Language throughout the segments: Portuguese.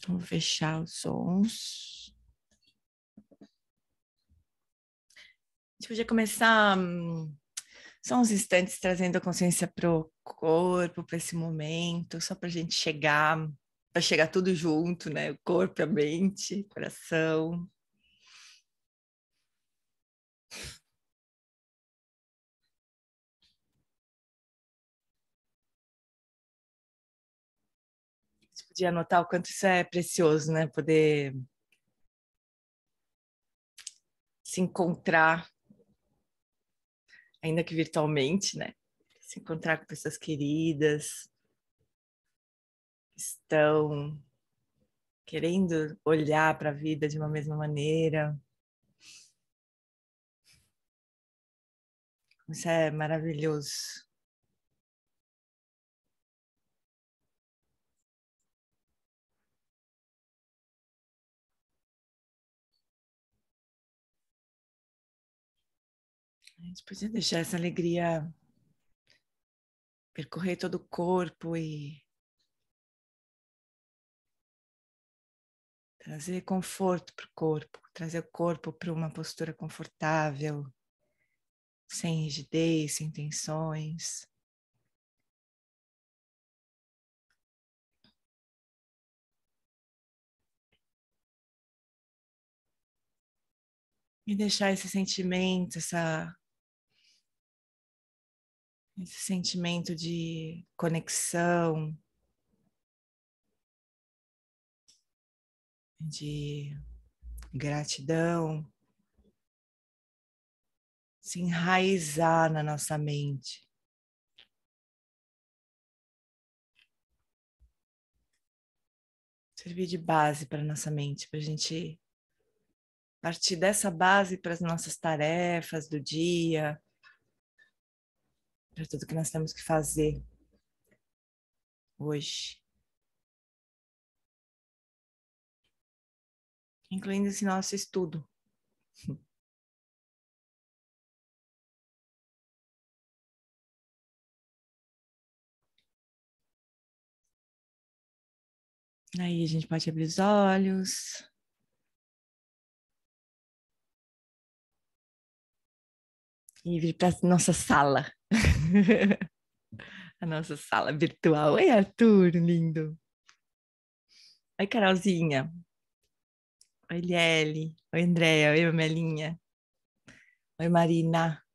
Vou fechar os sons. A gente podia começar só uns instantes trazendo a consciência para o corpo, para esse momento, só para a gente chegar, para chegar tudo junto, né? O corpo, a mente, o coração. A gente podia notar o quanto isso é precioso, né? Poder se encontrar, ainda que virtualmente, né? Se encontrar com pessoas queridas, que estão querendo olhar para a vida de uma mesma maneira. Isso é maravilhoso. A gente precisa deixar essa alegria percorrer todo o corpo e trazer conforto para o corpo, trazer o corpo para uma postura confortável, sem rigidez, sem tensões. E deixar esse sentimento, esse sentimento de conexão, de gratidão, se enraizar na nossa mente. Servir de base para a nossa mente, para a gente partir dessa base para as nossas tarefas do dia, para tudo que nós temos que fazer hoje. Incluindo esse nosso estudo. Aí a gente pode abrir os olhos. E vir para a nossa sala. A nossa sala virtual. Oi, Arthur, lindo. Oi, Carolzinha. Oi, Liele. Oi, Andréia. Oi, Melinha. Oi, Marina.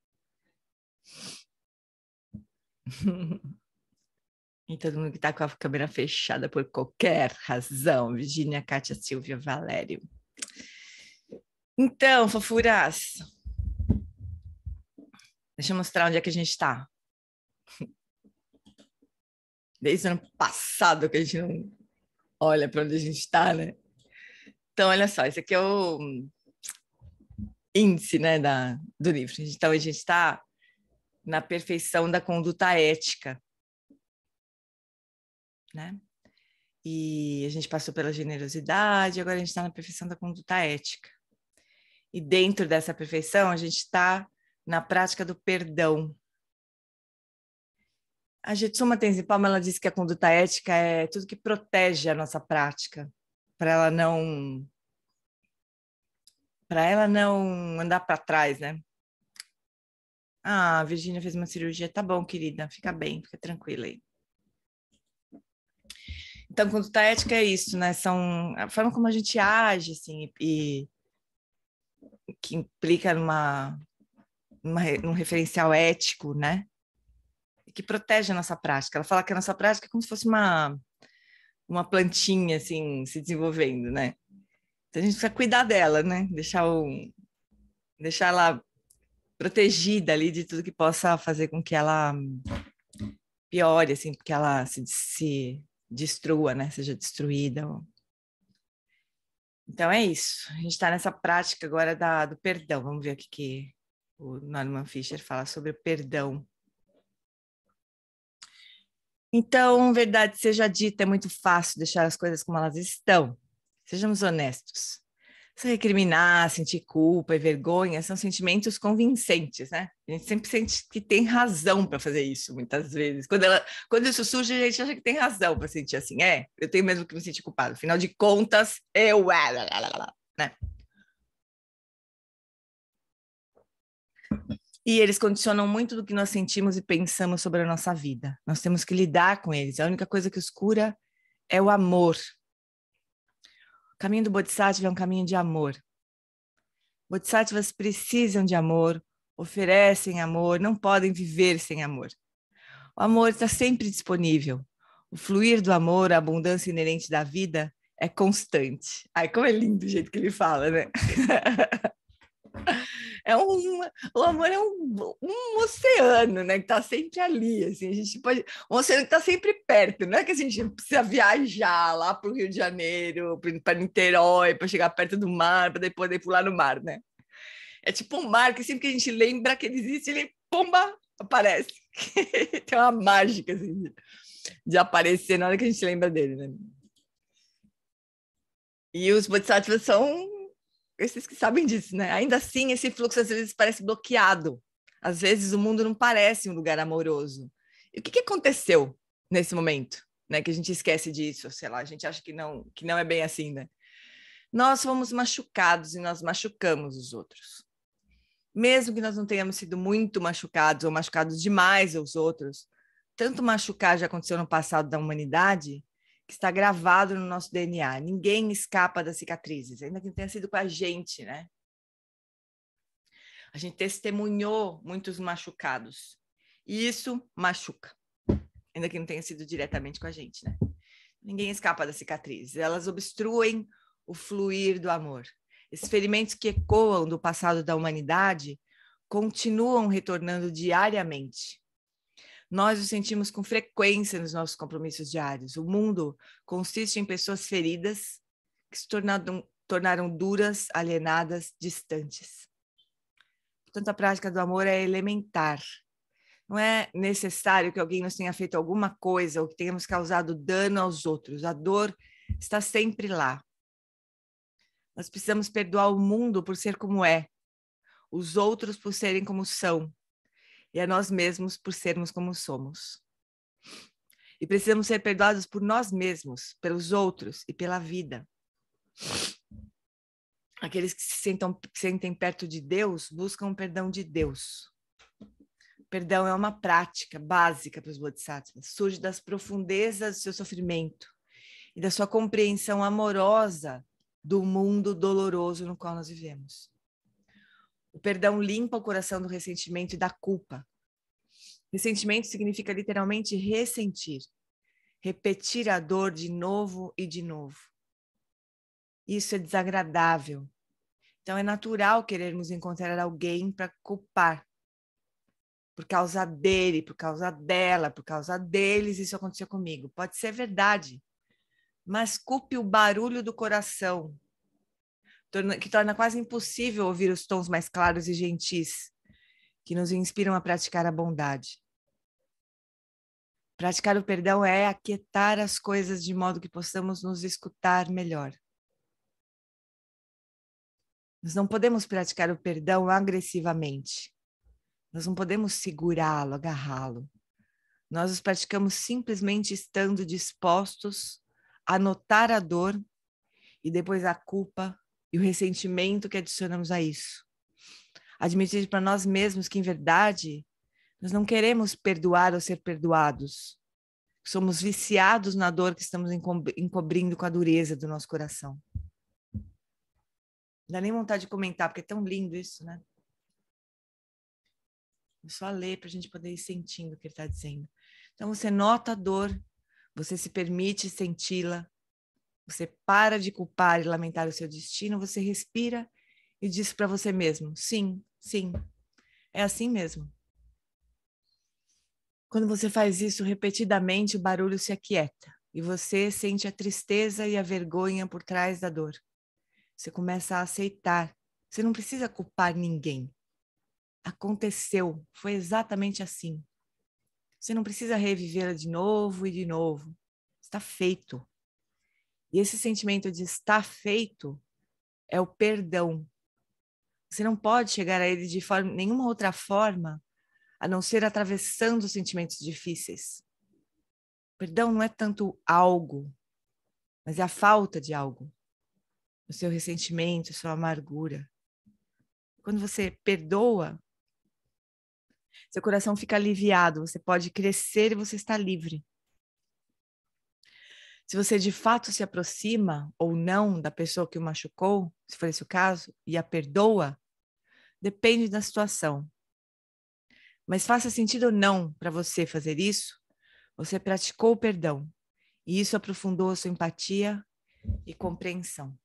E todo mundo que está com a câmera fechada por qualquer razão. Virgínia, Kátia, Silvia, Valério. Então, fofuras. Deixa eu mostrar onde é que a gente está. Desde o ano passado que a gente não olha para onde a gente está, né? Então, olha só, esse aqui é o índice, né, do livro. Então, a gente está na perfeição da conduta ética, né? E a gente passou pela generosidade, agora a gente está na perfeição da conduta ética. E dentro dessa perfeição, a gente está na prática do perdão. A Jetsuma Tenzin Palmo, ela diz que a conduta ética é tudo que protege a nossa prática, para ela não andar para trás, né? Ah, a Virgínia fez uma cirurgia, tá bom, querida, fica bem, fica tranquila aí. Então, conduta ética é isso, né? São a forma como a gente age, assim, e que implica num referencial ético, né? E que protege a nossa prática. Ela fala que a nossa prática é como se fosse uma plantinha, assim, se desenvolvendo, né? Então, a gente precisa cuidar dela, né? Deixar ela protegida ali de tudo que possa fazer com que ela piore, assim, porque ela se destrua, né? Seja destruída. Então é isso. A gente está nessa prática agora do perdão. Vamos ver o que o Norman Fischer fala sobre o perdão. Então, verdade seja dita, é muito fácil deixar as coisas como elas estão. Sejamos honestos. Se recriminar, sentir culpa e vergonha são sentimentos convincentes, né? A gente sempre sente que tem razão para fazer isso, muitas vezes. Quando isso surge, a gente acha que tem razão para sentir assim. Eu tenho mesmo que me sentir culpado. Afinal de contas, eu. Né? E eles condicionam muito do que nós sentimos e pensamos sobre a nossa vida. Nós temos que lidar com eles. A única coisa que os cura é o amor. O caminho do Bodhisattva é um caminho de amor. Bodhisattvas precisam de amor, oferecem amor, não podem viver sem amor. O amor está sempre disponível. O fluir do amor, a abundância inerente da vida é constante. Ai, como é lindo o jeito que ele fala, né? O amor é um oceano, né? Que está sempre ali, assim, a gente pode, um oceano que está sempre perto, não é que a gente precisa viajar lá para o Rio de Janeiro, para Niterói, para chegar perto do mar, para depois poder pular no mar, né? É tipo um mar que sempre que a gente lembra que ele existe, ele, pomba, aparece. Tem uma mágica, assim, de aparecer na hora que a gente lembra dele, né? E os bodhisattvas são esses que sabem disso, né? Ainda assim, esse fluxo às vezes parece bloqueado. Às vezes o mundo não parece um lugar amoroso. E o que aconteceu nesse momento, né? Que a gente esquece disso, sei lá, a gente acha que não é bem assim, né? Nós fomos machucados e nós machucamos os outros. Mesmo que nós não tenhamos sido muito machucados ou machucados demais aos outros, tanto machucar já aconteceu no passado da humanidade que está gravado no nosso DNA. Ninguém escapa das cicatrizes, ainda que tenha sido com a gente, né? A gente testemunhou muitos machucados. E isso machuca, ainda que não tenha sido diretamente com a gente, né? Ninguém escapa das cicatrizes. Elas obstruem o fluir do amor. Esses ferimentos que ecoam do passado da humanidade continuam retornando diariamente. Nós os sentimos com frequência nos nossos compromissos diários. O mundo consiste em pessoas feridas que se tornaram duras, alienadas, distantes. Portanto, a prática do amor é elementar. Não é necessário que alguém nos tenha feito alguma coisa ou que tenhamos causado dano aos outros. A dor está sempre lá. Nós precisamos perdoar o mundo por ser como é, os outros por serem como são, e a nós mesmos por sermos como somos. E precisamos ser perdoados por nós mesmos, pelos outros e pela vida. Aqueles que se sentem perto de Deus buscam o perdão de Deus. Perdão é uma prática básica para os bodhisattvas. Surge das profundezas do seu sofrimento e da sua compreensão amorosa do mundo doloroso no qual nós vivemos. O perdão limpa o coração do ressentimento e da culpa. Ressentimento significa literalmente ressentir, repetir a dor de novo e de novo. Isso é desagradável. Então é natural querermos encontrar alguém para culpar. Por causa dele, por causa dela, por causa deles, isso aconteceu comigo. Pode ser verdade, mas culpe o barulho do coração, que torna quase impossível ouvir os tons mais claros e gentis, que nos inspiram a praticar a bondade. Praticar o perdão é aquietar as coisas de modo que possamos nos escutar melhor. Nós não podemos praticar o perdão agressivamente. Nós não podemos segurá-lo, agarrá-lo. Nós os praticamos simplesmente estando dispostos a notar a dor e depois a culpa e o ressentimento que adicionamos a isso. Admitir para nós mesmos que, em verdade, nós não queremos perdoar ou ser perdoados. Somos viciados na dor que estamos encobrindo com a dureza do nosso coração. Não dá nem vontade de comentar, porque é tão lindo isso, né? É só ler para a gente poder ir sentindo o que ele está dizendo. Então, você nota a dor, você se permite senti-la, você para de culpar e lamentar o seu destino, você respira e diz para você mesmo, sim, sim, é assim mesmo. Quando você faz isso repetidamente, o barulho se aquieta e você sente a tristeza e a vergonha por trás da dor. Você começa a aceitar. Você não precisa culpar ninguém. Aconteceu, foi exatamente assim. Você não precisa revivê-la de novo e de novo. Está feito. E esse sentimento de estar feito é o perdão. Você não pode chegar a ele de nenhuma outra forma, a não ser atravessando os sentimentos difíceis. Perdão não é tanto algo, mas é a falta de algo. O seu ressentimento, a sua amargura. Quando você perdoa, seu coração fica aliviado, você pode crescer e você está livre. Se você de fato se aproxima ou não da pessoa que o machucou, se for esse o caso, e a perdoa, depende da situação. Mas faça sentido ou não para você fazer isso, você praticou o perdão. E isso aprofundou a sua empatia e compreensão.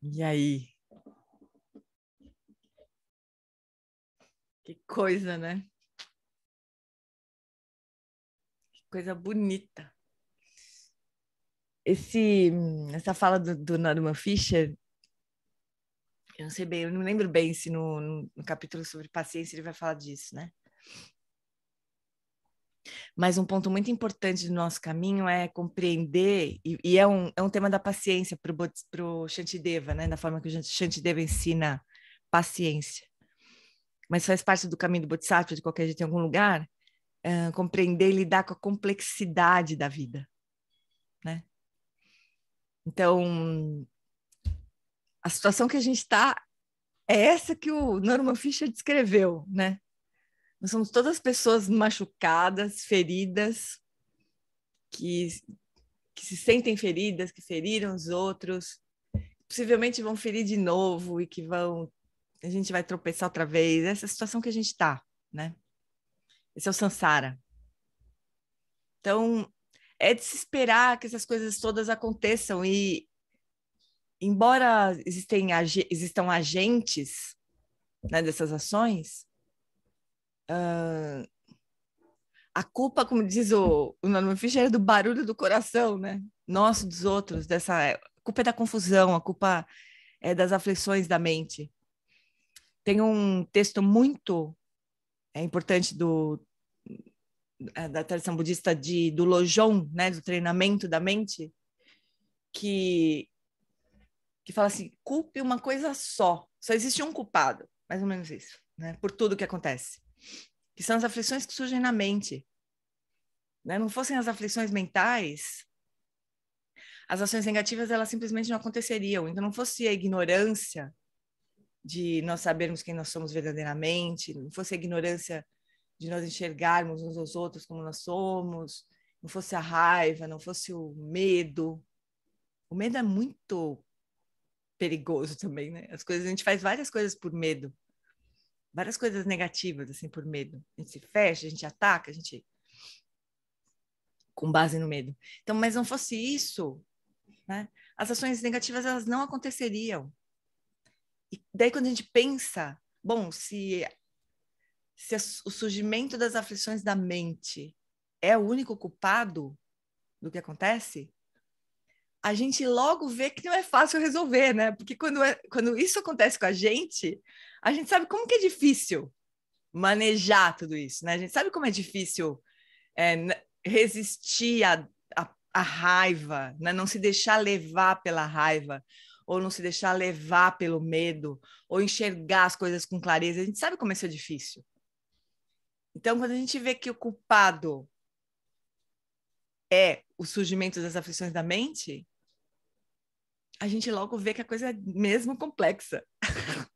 E aí? Que coisa, né? Que coisa bonita. Essa fala do Norman Fischer, eu não sei bem, eu não lembro bem se no capítulo sobre paciência ele vai falar disso, né? Mas um ponto muito importante do nosso caminho é compreender, e é um tema da paciência para o Shantideva, né? Da forma que o Shantideva ensina paciência. Mas faz parte do caminho do Bodhisattva, de qualquer jeito, em algum lugar, compreender e lidar com a complexidade da vida, né? Então, a situação que a gente está é essa que o Norman Fischer descreveu, né? Nós somos todas pessoas machucadas, feridas, que, que se sentem feridas, que feriram os outros, possivelmente vão ferir de novo e que a gente vai tropeçar outra vez. Essa é a situação que a gente está, né? Esse é o samsara. Então, é de se esperar que essas coisas todas aconteçam e, embora existam agentes, né, dessas ações, a culpa, como diz o Norman Fischer, é do barulho do coração, né? Nosso, dos outros, a culpa é da confusão, a culpa é das aflições da mente. Tem um texto muito importante da tradição budista do Lojong, né, do treinamento da mente, que fala assim, culpe uma coisa só existe um culpado, mais ou menos isso, né, por tudo que acontece, que são as aflições que surgem na mente, né? Não fossem as aflições mentais, as ações negativas elas simplesmente não aconteceriam, então não fosse a ignorância de nós sabermos quem nós somos verdadeiramente, não fosse a ignorância de nós enxergarmos uns aos outros como nós somos, não fosse a raiva, não fosse o medo. O medo é muito perigoso também, né? A gente faz várias coisas por medo, várias coisas negativas assim por medo. A gente se fecha, a gente ataca, a gente com base no medo. Então, mas não fosse isso, né? As ações negativas elas não aconteceriam. E daí quando a gente pensa, bom, se o surgimento das aflições da mente é o único culpado do que acontece, a gente logo vê que não é fácil resolver, né? Porque quando isso acontece com a gente sabe como que é difícil manejar tudo isso, né? A gente sabe como é difícil resistir à raiva, né? Não se deixar levar pela raiva, ou não se deixar levar pelo medo, ou enxergar as coisas com clareza. A gente sabe como isso é difícil. Então, quando a gente vê que o culpado é o surgimento das aflições da mente, a gente logo vê que a coisa é mesmo complexa,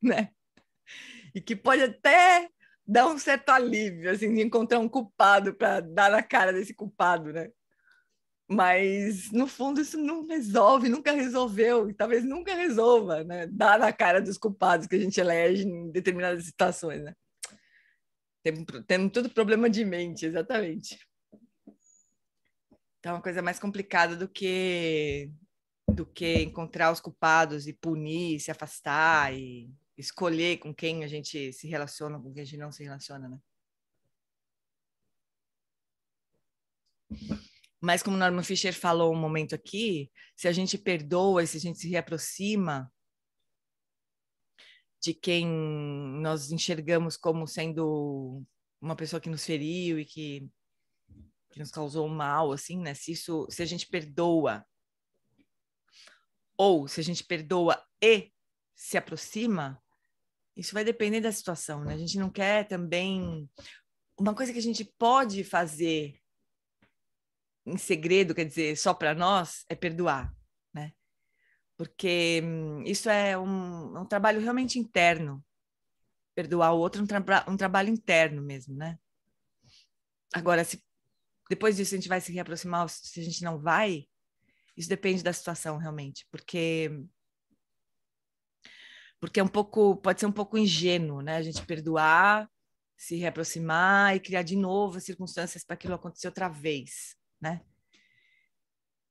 né? E que pode até dar um certo alívio, assim, de encontrar um culpado para dar na cara desse culpado, né? Mas, no fundo, isso não resolve, nunca resolveu, e talvez nunca resolva, né? Dar na cara dos culpados que a gente elege em determinadas situações, né? Temos tudo problema de mente, exatamente. Então, é uma coisa mais complicada do que encontrar os culpados e punir, se afastar e escolher com quem a gente se relaciona, com quem a gente não se relaciona, né? Mas como Norman Fischer falou um momento aqui, se a gente perdoa, se a gente se reaproxima de quem nós enxergamos como sendo uma pessoa que nos feriu e que que nos causou mal, assim, né? Se a gente perdoa, ou se a gente perdoa e se aproxima, isso vai depender da situação, né? A gente não quer também... Uma coisa que a gente pode fazer em segredo, quer dizer, só para nós, é perdoar, né? Porque isso é um trabalho realmente interno. Perdoar o outro é um trabalho interno mesmo, né? Agora, se depois disso a gente vai se reaproximar, ou se a gente não vai, isso depende da situação realmente, porque é um pouco, pode ser um pouco ingênuo, né? A gente perdoar, se reaproximar e criar de novo as circunstâncias para aquilo acontecer outra vez, né?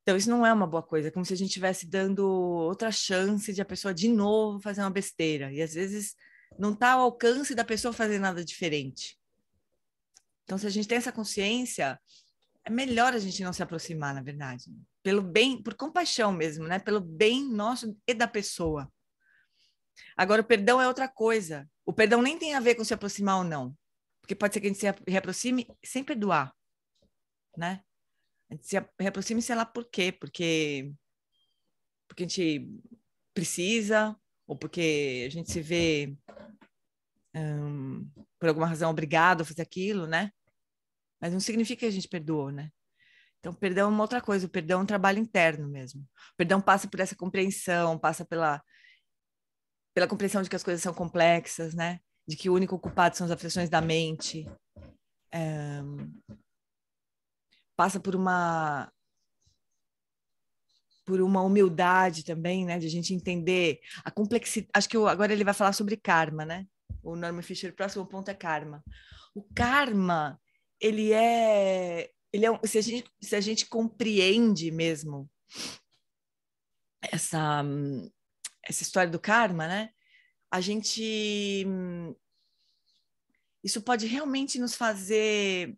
Então, isso não é uma boa coisa, é como se a gente estivesse dando outra chance de a pessoa de novo fazer uma besteira. E às vezes não está ao alcance da pessoa fazer nada diferente. Então, se a gente tem essa consciência, é melhor a gente não se aproximar, na verdade. Pelo bem, por compaixão mesmo, né? Pelo bem nosso e da pessoa. Agora, o perdão é outra coisa. O perdão nem tem a ver com se aproximar ou não. Porque pode ser que a gente se reaproxime sem perdoar, né? A gente se reaproxime, sei lá por quê. Porque a gente precisa, ou porque a gente se vê, por alguma razão, obrigado a fazer aquilo, né? Mas não significa que a gente perdoou, né? Então, perdão é uma outra coisa. O perdão é um trabalho interno mesmo. O perdão passa por essa compreensão, passa pela compreensão de que as coisas são complexas, né? De que o único culpado são as aflições da mente. Passa por uma humildade também, né? De a gente entender a complexidade. Acho que agora ele vai falar sobre karma, né? O Norman Fischer, o próximo ponto é karma. O karma, se a gente compreende mesmo essa, essa história do karma, né? A gente... Isso pode realmente nos fazer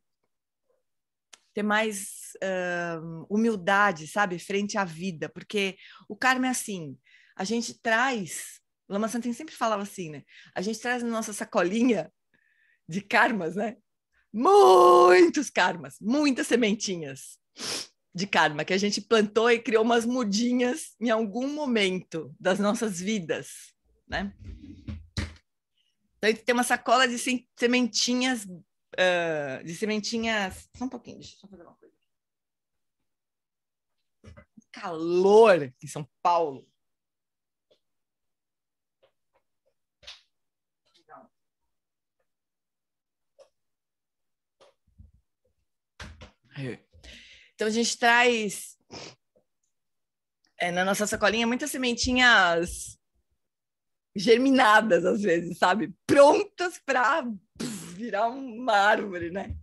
ter mais humildade, sabe? Frente à vida, porque o karma é assim, a gente traz... Lama Santen sempre falava assim, né? A gente traz na nossa sacolinha de karmas, né? Muitos karmas, muitas sementinhas de karma que a gente plantou e criou umas mudinhas em algum momento das nossas vidas, né? Então, a gente tem uma sacola de sementinhas, Só um pouquinho, deixa eu só fazer uma coisa. Calor em São Paulo. Então, a gente traz na nossa sacolinha muitas sementinhas germinadas, às vezes, sabe? Prontas para virar uma árvore, né?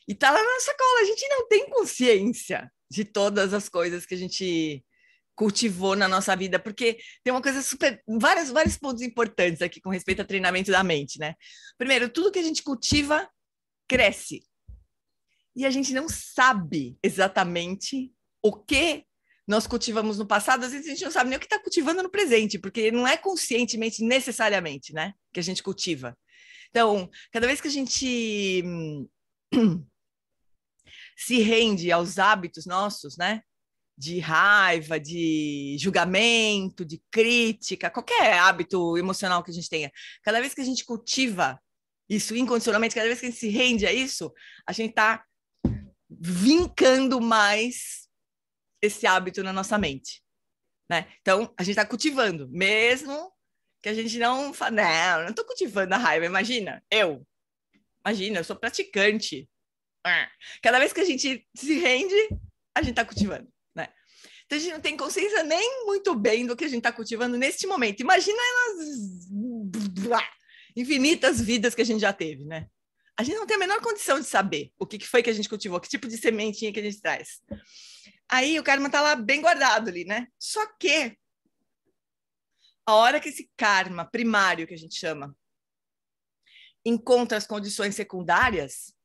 E tá lá na sacola. A gente não tem consciência de todas as coisas que a gente cultivou na nossa vida, porque tem uma coisa vários pontos importantes aqui com respeito ao treinamento da mente, né? Primeiro, tudo que a gente cultiva cresce. E a gente não sabe exatamente o que nós cultivamos no passado, às vezes a gente não sabe nem o que está cultivando no presente, porque não é conscientemente, necessariamente, né, que a gente cultiva. Então, cada vez que a gente se rende aos hábitos nossos, né, de raiva, de julgamento, de crítica, qualquer hábito emocional que a gente tenha, cada vez que a gente cultiva isso incondicionalmente, cada vez que a gente se rende a isso, a gente está vincando mais esse hábito na nossa mente, né? Então, a gente está cultivando, mesmo que a gente não fala, não estou cultivando a raiva, imagina, eu sou praticante. Cada vez que a gente se rende, a gente está cultivando, né? Então, a gente não tem consciência nem muito bem do que a gente está cultivando neste momento. Imagina as infinitas vidas que a gente já teve, né? A gente não tem a menor condição de saber o que foi que a gente cultivou, que tipo de sementinha que a gente traz. Aí o karma tá lá bem guardado ali, né? Só que a hora que esse karma primário, que a gente chama, encontra as condições secundárias,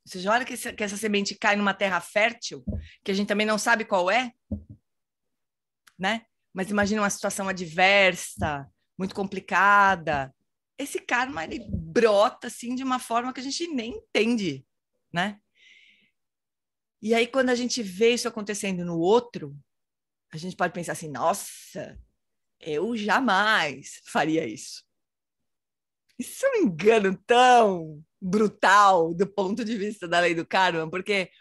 ou seja, a hora que essa semente cai numa terra fértil, que a gente também não sabe qual é, né? Mas imagina uma situação adversa, muito complicada. Esse karma, ele brota, assim, de uma forma que a gente nem entende, né? E aí, quando a gente vê isso acontecendo no outro, a gente pode pensar assim, nossa, eu jamais faria isso. Isso é um engano tão brutal do ponto de vista da lei do karma, porque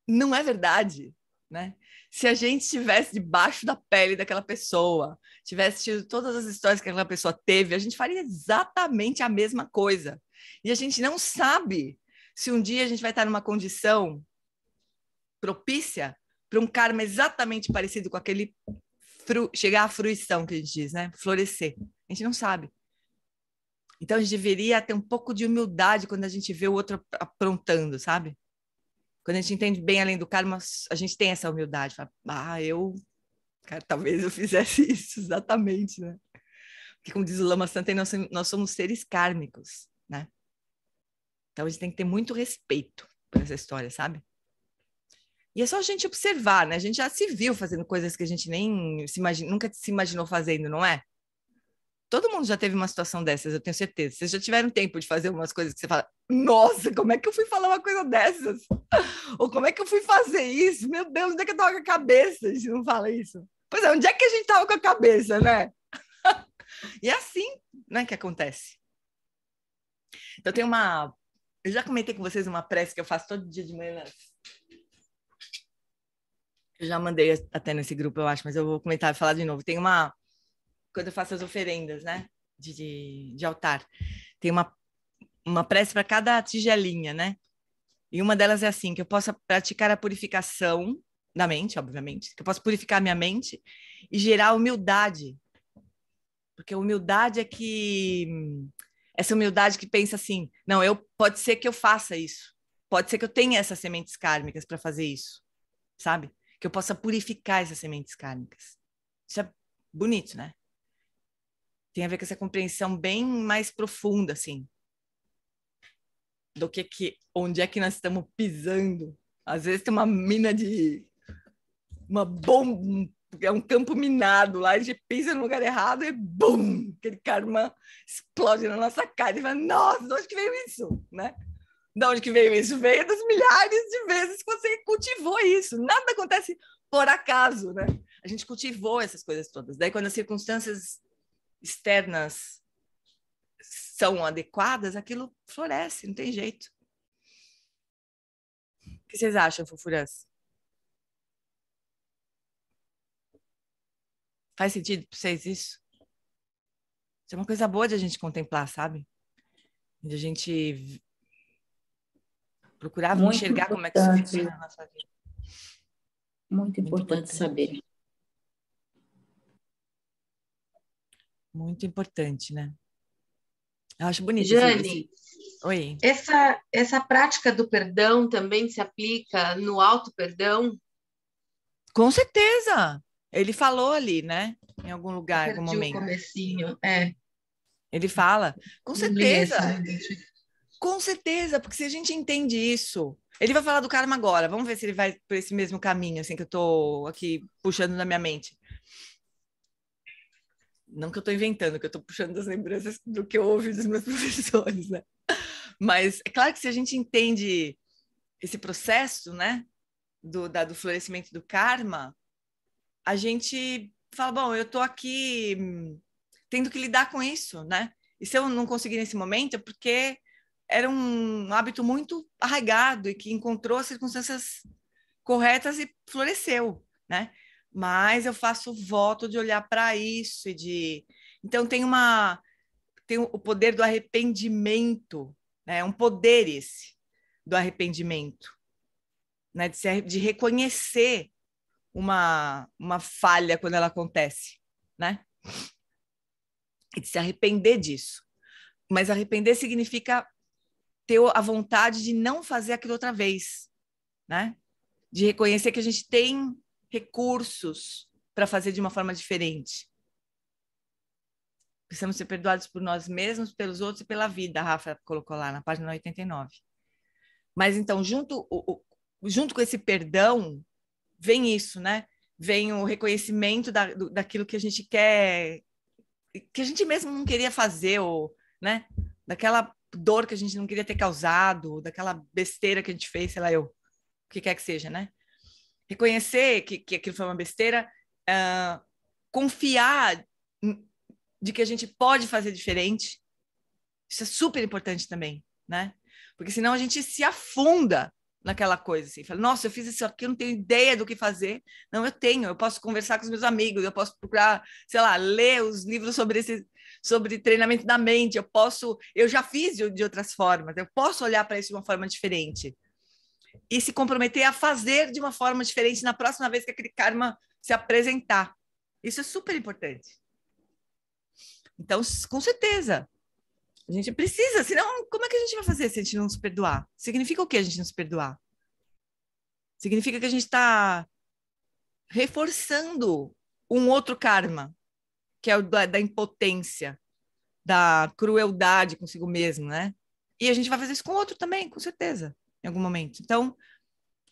não é verdade, né? Se a gente estivesse debaixo da pele daquela pessoa, tivesse tido todas as histórias que aquela pessoa teve, a gente faria exatamente a mesma coisa. E a gente não sabe se um dia a gente vai estar numa condição propícia para um karma exatamente parecido com aquele chegar à fruição que a gente diz, né? Florescer. A gente não sabe. Então a gente deveria ter um pouco de humildade quando a gente vê o outro aprontando, sabe? Quando a gente entende bem além do karma, a gente tem essa humildade. Fala, cara, talvez eu fizesse isso, exatamente, né? Porque como diz o Lama Santa, nós somos seres kármicos, né? Então a gente tem que ter muito respeito por essa história, sabe? E é só a gente observar, né? A gente já se viu fazendo coisas que a gente nem nunca se imaginou fazendo, não é? Todo mundo já teve uma situação dessas, eu tenho certeza. Vocês já tiveram tempo de fazer umas coisas que você fala, nossa, como é que eu fui falar uma coisa dessas? Ou como é que eu fui fazer isso? Meu Deus, onde é que eu tava com a cabeça? A gente não fala isso. Pois é, onde é que a gente tava com a cabeça, né? E é assim, né, que acontece. Então tem uma... Eu já comentei com vocês uma prece que eu faço todo dia de manhã. Eu já mandei até nesse grupo, eu acho, mas eu vou comentar e falar de novo. Tem uma... Quando eu faço as oferendas, né, de altar, tem uma prece para cada tigelinha, né? E uma delas é assim, que eu possa praticar a purificação da mente, obviamente, que eu possa purificar minha mente e gerar humildade. Porque a humildade é que... Essa humildade que pensa assim, não, pode ser que eu faça isso. Pode ser que eu tenha essas sementes kármicas para fazer isso, sabe? Que eu possa purificar essas sementes kármicas. Isso é bonito, né? Tem a ver com essa compreensão bem mais profunda, assim, do onde é que nós estamos pisando. Às vezes tem uma mina de uma bomba, é um campo minado lá, a gente pisa no lugar errado e bum, aquele karma explode na nossa cara e fala, nossa, de onde que veio isso, né? De onde que veio isso? Veio das milhares de vezes que você cultivou isso. Nada acontece por acaso, né? A gente cultivou essas coisas todas. Daí, quando as circunstâncias externas são adequadas, aquilo floresce, não tem jeito. O que vocês acham, fofurãs? Faz sentido para vocês isso? Isso é uma coisa boa de a gente contemplar, sabe? De a gente procurar Muito enxergar como é que isso importante, funciona na nossa vida. muito Muito importante importante. saber. Muito importante, né? Eu acho bonito esse... Jane, Oi. essa prática do perdão também se aplica no auto-perdão? Com certeza! Ele falou ali, né? Em algum Eu lugar, em algum perdi o momento. comecinho. Ele fala, com Não li esse. certeza, com certeza, porque se a gente entende isso, ele vai falar do karma agora. Vamos ver se ele vai por esse mesmo caminho, assim, que eu tô aqui puxando na minha mente. Não que eu tô inventando, que eu tô puxando das lembranças do que eu ouvi dos meus professores, né? Mas é claro que se a gente entende esse processo, né, do florescimento do karma, a gente fala, bom, eu tô aqui tendo que lidar com isso, né? E se eu não conseguir nesse momento, é porque era um hábito muito arraigado e que encontrou as circunstâncias corretas e floresceu, né? Mas eu faço voto de olhar para isso e de... Então tem o poder do arrependimento, né? É um poder esse do arrependimento, né? De reconhecer uma falha quando ela acontece, né? E de se arrepender disso. Mas arrepender significa ter a vontade de não fazer aquilo outra vez, né? De reconhecer que a gente tem recursos para fazer de uma forma diferente. Precisamos ser perdoados por nós mesmos, pelos outros e pela vida, a Rafa colocou lá na página 89. Mas então, junto com esse perdão, vem isso, né? Vem o reconhecimento daquilo que a gente quer, que a gente mesmo não queria fazer, ou, né? Daquela dor que a gente não queria ter causado, daquela besteira que a gente fez, sei lá, eu. que quer que seja, né? Reconhecer que aquilo foi uma besteira, confiar de que a gente pode fazer diferente. Isso é super importante também, né? Porque senão a gente se afunda naquela coisa, assim, fala, nossa, eu fiz isso aqui, eu não tenho ideia do que fazer. Não, eu posso conversar com os meus amigos, eu posso procurar, sei lá, ler os livros sobre treinamento da mente, eu já fiz de outras formas, eu posso olhar para isso de uma forma diferente. E se comprometer a fazer de uma forma diferente na próxima vez que aquele karma se apresentar. Isso é super importante. Então, com certeza, a gente precisa, senão como é que a gente vai fazer se a gente não se perdoar? Significa o que a gente não se perdoar? Significa que a gente está reforçando um outro karma, que é o da impotência, da crueldade consigo mesmo, né? E a gente vai fazer isso com o outro também, com certeza, em algum momento. Então,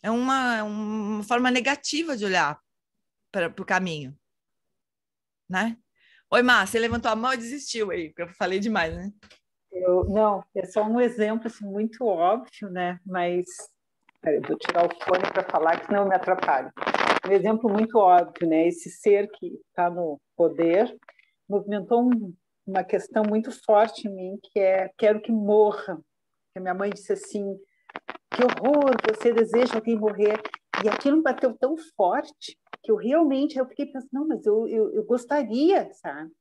é uma forma negativa de olhar para o caminho, né? Oi, Má, você levantou a mão e desistiu aí, porque eu falei demais, né? Não, é só um exemplo assim, muito óbvio, né? Mas eu vou tirar o fone para falar, que não me atrapalha. Um exemplo muito óbvio, né? Esse ser que está no poder movimentou uma questão muito forte em mim, que é quero que morra. Que a minha mãe disse assim, que horror, você deseja alguém morrer. E aquilo me bateu tão forte que eu fiquei pensando, não, mas eu gostaria, sabe?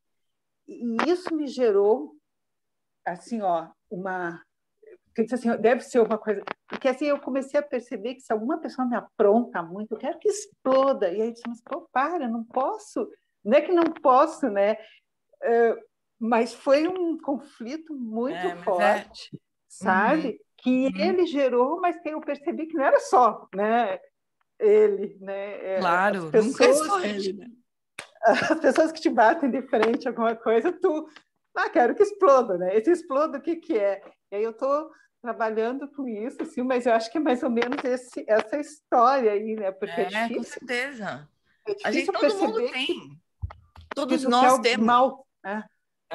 E isso me gerou, assim, ó, eu disse assim, deve ser uma coisa... Porque assim, eu comecei a perceber que se alguma pessoa me apronta muito, eu quero que exploda. E aí eu disse, mas pô, para, não posso. Não é que não posso, né? Mas foi um conflito muito forte, sabe? Uhum. Que ele gerou, mas que eu percebi que não era só, né? Ele, né? Claro, nunca é só ele, né? As pessoas que te batem de frente a alguma coisa, quero que exploda, né? Esse exploda, o que que é? E aí eu estou trabalhando com isso, assim, mas eu acho que é mais ou menos essa história aí, né? Porque é difícil. Com certeza. Todo mundo perceber tem. que Todos tu quer nós o temos. mal, né?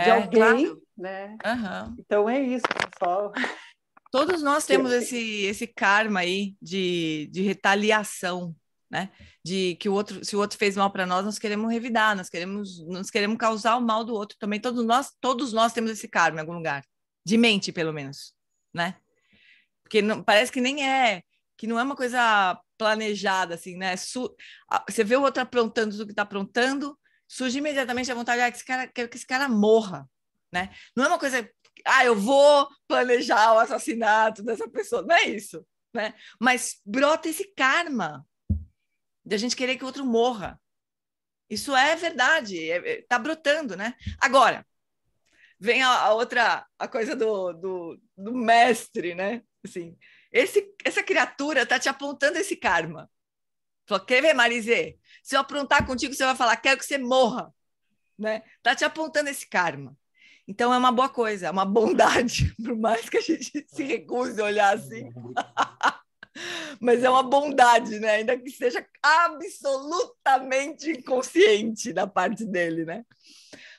De alguém, claro. né? Uhum. Então é isso, pessoal. Todos nós temos esse karma aí de retaliação, né? De que se o outro fez mal para nós queremos revidar, nós queremos causar o mal do outro também. Todos nós temos esse karma em algum lugar, de mente pelo menos, né? Porque não, parece que que não é uma coisa planejada assim, né? Você vê o outro aprontando tudo que está aprontando, surge imediatamente a vontade, quero que esse cara morra, né? Não é uma coisa, eu vou planejar o assassinato dessa pessoa, não é isso, né? Mas brota esse karma de a gente querer que o outro morra. Isso é verdade, tá brotando, né? Agora, vem a coisa do mestre, né? Assim, essa criatura tá te apontando esse karma. Falou, quer ver, Marise? Se eu aprontar contigo, você vai falar, quero que você morra, né? Tá te apontando esse karma. Então é uma boa coisa, é uma bondade, por mais que a gente se recuse a olhar assim. Mas é uma bondade, né? Ainda que seja absolutamente inconsciente da parte dele, né?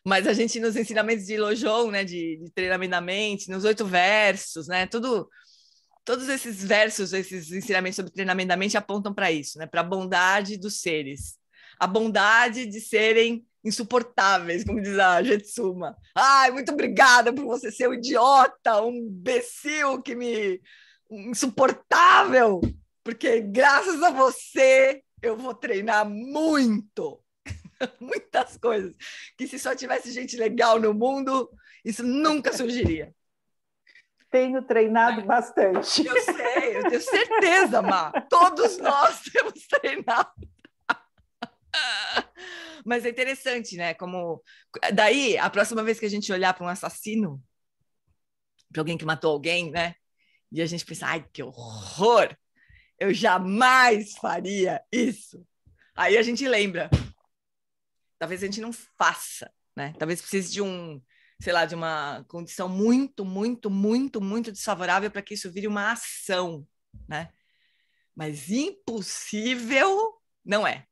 Mas a gente, nos ensinamentos de Lojon, né, de treinamento da mente, nos 8 versos, né, todos esses versos, esses ensinamentos sobre treinamento da mente apontam para isso, né, para a bondade dos seres, a bondade de serem insuportáveis, como diz a Jetsuma. Ai, muito obrigada por você ser um idiota, um imbecil insuportável, porque graças a você eu vou treinar muito. Muitas coisas que se só tivesse gente legal no mundo, isso nunca surgiria. Tenho treinado bastante. Eu sei, eu tenho certeza, Má. Todos nós temos treinado. Mas é interessante, né? Como daí, a próxima vez que a gente olhar para um assassino, para alguém que matou alguém, né? E a gente pensar, ai, que horror! Eu jamais faria isso. Aí a gente lembra. Talvez a gente não faça, né? Talvez precise de sei lá, de uma condição muito, muito, muito, muito desfavorável para que isso vire uma ação, né? Mas impossível não é.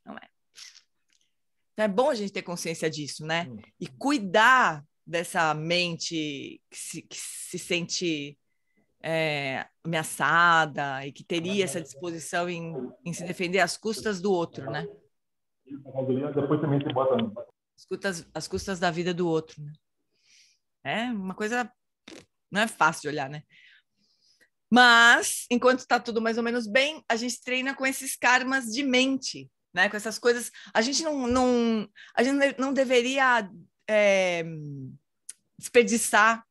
Não é. Então é bom a gente ter consciência disso, né? E cuidar dessa mente que se sente ameaçada e que teria essa disposição em se defender às custas do outro, né? Depois também você bota Às custas da vida do outro, né? É uma coisa, não é fácil de olhar, né? Mas, enquanto está tudo mais ou menos bem, a gente treina com esses karmas de mente, né? Com essas coisas. A gente não deveria desperdiçar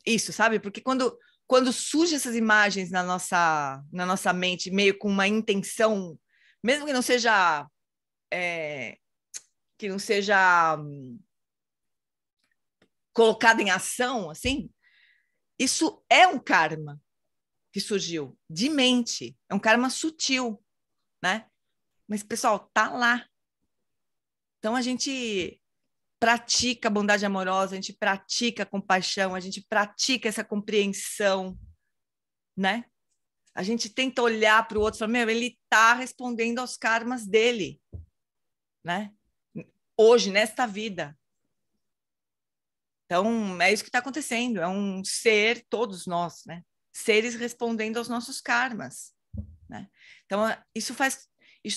isso, sabe? Porque quando surgem essas imagens na nossa mente, meio com uma intenção, mesmo que não seja colocada em ação, assim, isso é um karma que surgiu de mente, é um karma sutil, né? Mas, pessoal, tá lá. Então, a gente pratica a bondade amorosa, a gente pratica a compaixão, a gente pratica essa compreensão, né? A gente tenta olhar para o outro e falar, meu, ele está respondendo aos karmas dele, né? Hoje, nesta vida. Então, é isso que está acontecendo, é um ser, todos nós, né? Seres respondendo aos nossos karmas, né? Então, isso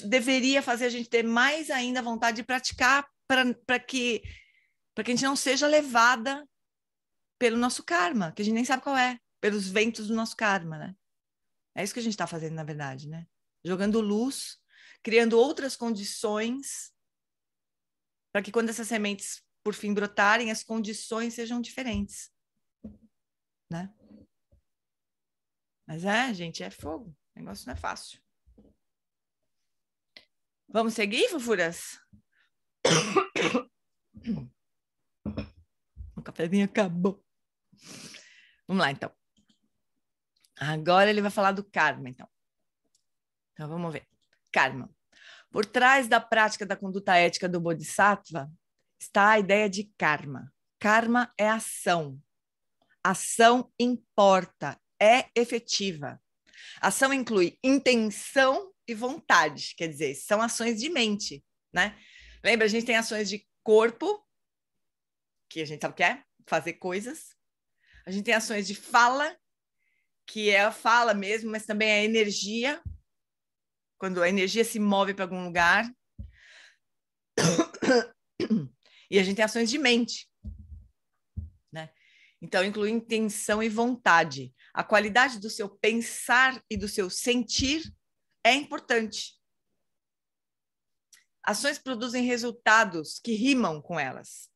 deveria fazer a gente ter mais ainda vontade de praticar para que a gente não seja levada pelo nosso karma, que a gente nem sabe qual é, pelos ventos do nosso karma, né? É isso que a gente está fazendo, na verdade, né? Jogando luz, criando outras condições para que quando essas sementes, por fim, brotarem, as condições sejam diferentes, né? Mas gente, é fogo. O negócio não é fácil. Vamos seguir, fofuras? O cafezinho acabou. Vamos lá, então. Agora ele vai falar do karma, então. Então, vamos ver. Karma. Por trás da prática da conduta ética do Bodhisattva está a ideia de karma. Karma é ação. Ação importa, é efetiva. Ação inclui intenção e vontade, quer dizer, são ações de mente, né? Lembra, a gente tem ações de corpo, que a gente sabe o que é, fazer coisas. A gente tem ações de fala, que é a fala mesmo, mas também é a energia, quando a energia se move para algum lugar. E a gente tem ações de mente, né? Então, inclui intenção e vontade. A qualidade do seu pensar e do seu sentir é importante. Ações produzem resultados que rimam com elas.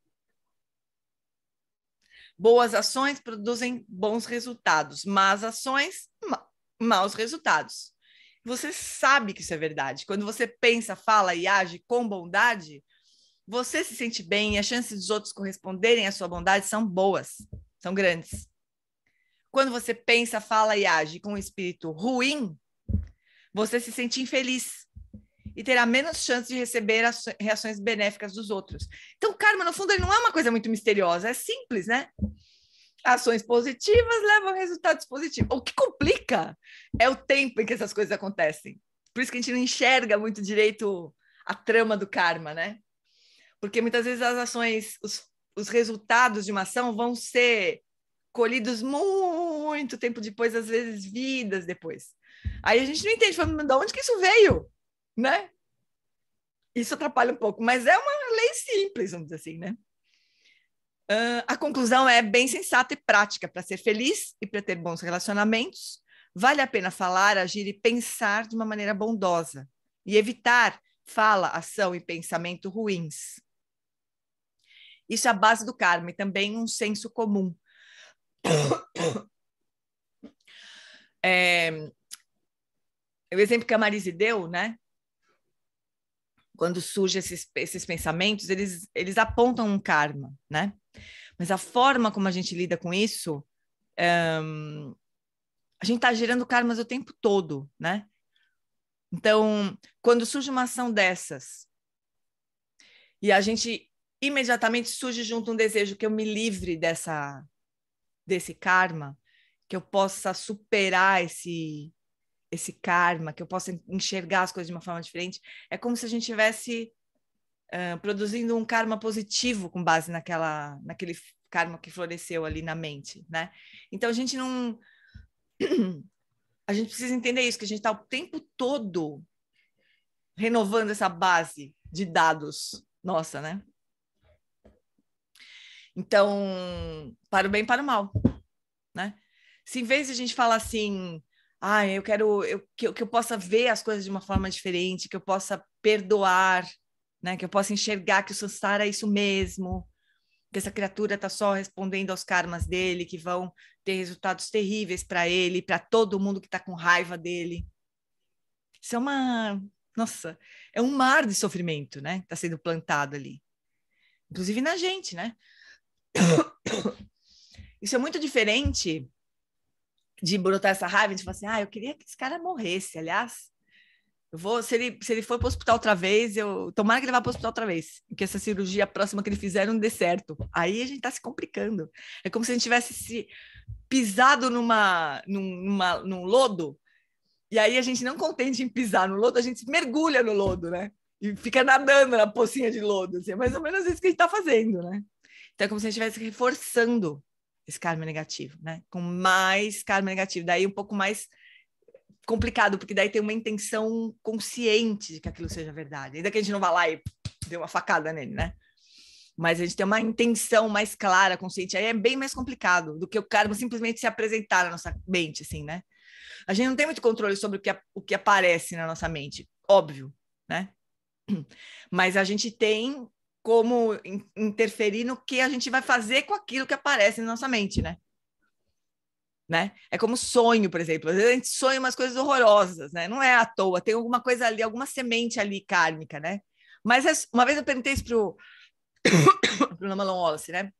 Boas ações produzem bons resultados. Más ações, maus resultados. Você sabe que isso é verdade. Quando você pensa, fala e age com bondade, você se sente bem e as chances dos outros corresponderem à sua bondade são boas, são grandes. Quando você pensa, fala e age com um espírito ruim, você se sente infeliz e terá menos chance de receber as reações benéficas dos outros. Então, o karma, no fundo, ele não é uma coisa muito misteriosa, é simples, né? Ações positivas levam a resultados positivos. O que complica é o tempo em que essas coisas acontecem. Por isso que a gente não enxerga muito direito a trama do karma, né? Porque muitas vezes as ações, os resultados de uma ação vão ser colhidos muito tempo depois, às vezes vidas depois. Aí a gente não entende, falando, de onde que isso veio, né? Isso atrapalha um pouco, mas é uma lei simples, vamos dizer assim, né? A conclusão é bem sensata e prática. Para ser feliz e para ter bons relacionamentos, vale a pena falar, agir e pensar de uma maneira bondosa e evitar fala, ação e pensamento ruins. Isso é a base do karma e também um senso comum. O exemplo que a Marise deu, né? Quando surgem esses pensamentos, eles apontam um karma, né? Mas a forma como a gente lida com isso, a gente está gerando karmas o tempo todo, né? Então, quando surge uma ação dessas e a gente imediatamente surge junto um desejo que eu me livre desse karma, que eu possa superar esse karma, que eu possa enxergar as coisas de uma forma diferente, é como se a gente estivesse produzindo um karma positivo com base naquele karma que floresceu ali na mente, né? Então, a gente não a gente precisa entender isso, que a gente está o tempo todo renovando essa base de dados nossa, né? Então, para o bem e para o mal, né? Se em vez de a gente falar assim, eu quero que eu possa ver as coisas de uma forma diferente, que eu possa perdoar, né? Que eu possa enxergar que o samsara é isso mesmo, que essa criatura está só respondendo aos karmas dele, que vão ter resultados terríveis para ele, para todo mundo que está com raiva dele. Isso é nossa, é um mar de sofrimento, né? Está sendo plantado ali. Inclusive na gente, né? Isso é muito diferente de brotar essa raiva, de falar assim, eu queria que esse cara morresse. Aliás, se ele for para o hospital outra vez, tomara que ele vá para o hospital outra vez, que essa cirurgia próxima que ele fizer não dê certo. Aí a gente está se complicando. É como se a gente tivesse se pisado num lodo, e aí a gente não contente em pisar no lodo, a gente mergulha no lodo, né? E fica nadando na pocinha de lodo. Assim, é mais ou menos isso que a gente está fazendo, né? Então é como se a gente estivesse reforçando esse karma negativo, né? Com mais karma negativo. Daí um pouco mais complicado, porque daí tem uma intenção consciente de que aquilo seja verdade. Ainda que a gente não vá lá e dê uma facada nele, né? Mas a gente tem uma intenção mais clara, consciente. Aí é bem mais complicado do que o karma simplesmente se apresentar na nossa mente, assim, né? A gente não tem muito controle sobre o que aparece na nossa mente, óbvio, né? Mas a gente tem como interferir no que a gente vai fazer com aquilo que aparece na nossa mente, né? É como sonho, por exemplo. Às vezes a gente sonha umas coisas horrorosas, né? Não é à toa, tem alguma coisa ali, alguma semente ali kármica, né? Mas uma vez eu perguntei isso pro Namalon Wallace, né?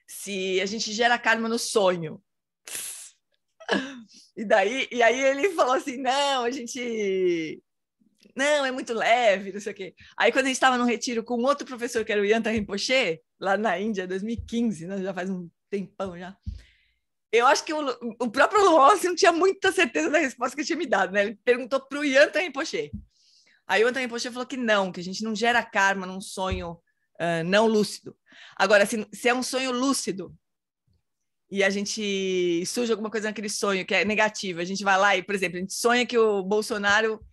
Se a gente gera karma no sonho. E aí ele falou assim, não, é muito leve, não sei o quê. Aí quando a gente estava no retiro com outro professor, que era o Yanta Rinpoche, lá na Índia, 2015, né? Já faz um tempão já. Eu acho que o próprio Wallace não tinha muita certeza da resposta que ele tinha me dado, né? Ele perguntou para o Yanta Rinpoche. Aí o Yanta Rinpoche falou que a gente não gera karma num sonho não lúcido. Agora, se é um sonho lúcido, e a gente surge alguma coisa naquele sonho que é negativo, a gente vai lá e, por exemplo, a gente sonha que o Bolsonaro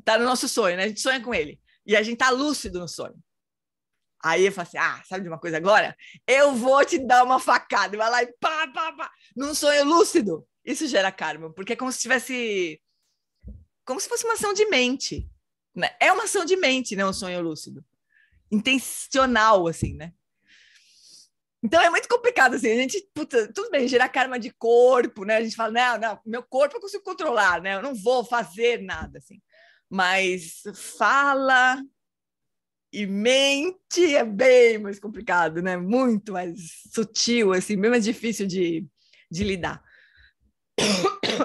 tá no nosso sonho, né? A gente sonha com ele. E a gente tá lúcido no sonho. Aí eu falo assim, sabe de uma coisa agora? Eu vou te dar uma facada. E vai lá e pá, num sonho lúcido. Isso gera karma, porque é como se fosse uma ação de mente. Né? É uma ação de mente, né? Um sonho lúcido. Intencional, assim, né? Então é muito complicado, assim, a gente, tudo bem, gerar karma de corpo, né? A gente fala, não, meu corpo eu consigo controlar, né? Eu não vou fazer nada, assim. Mas fala e mente é bem mais complicado, né? Muito mais sutil, assim, bem mais difícil de lidar.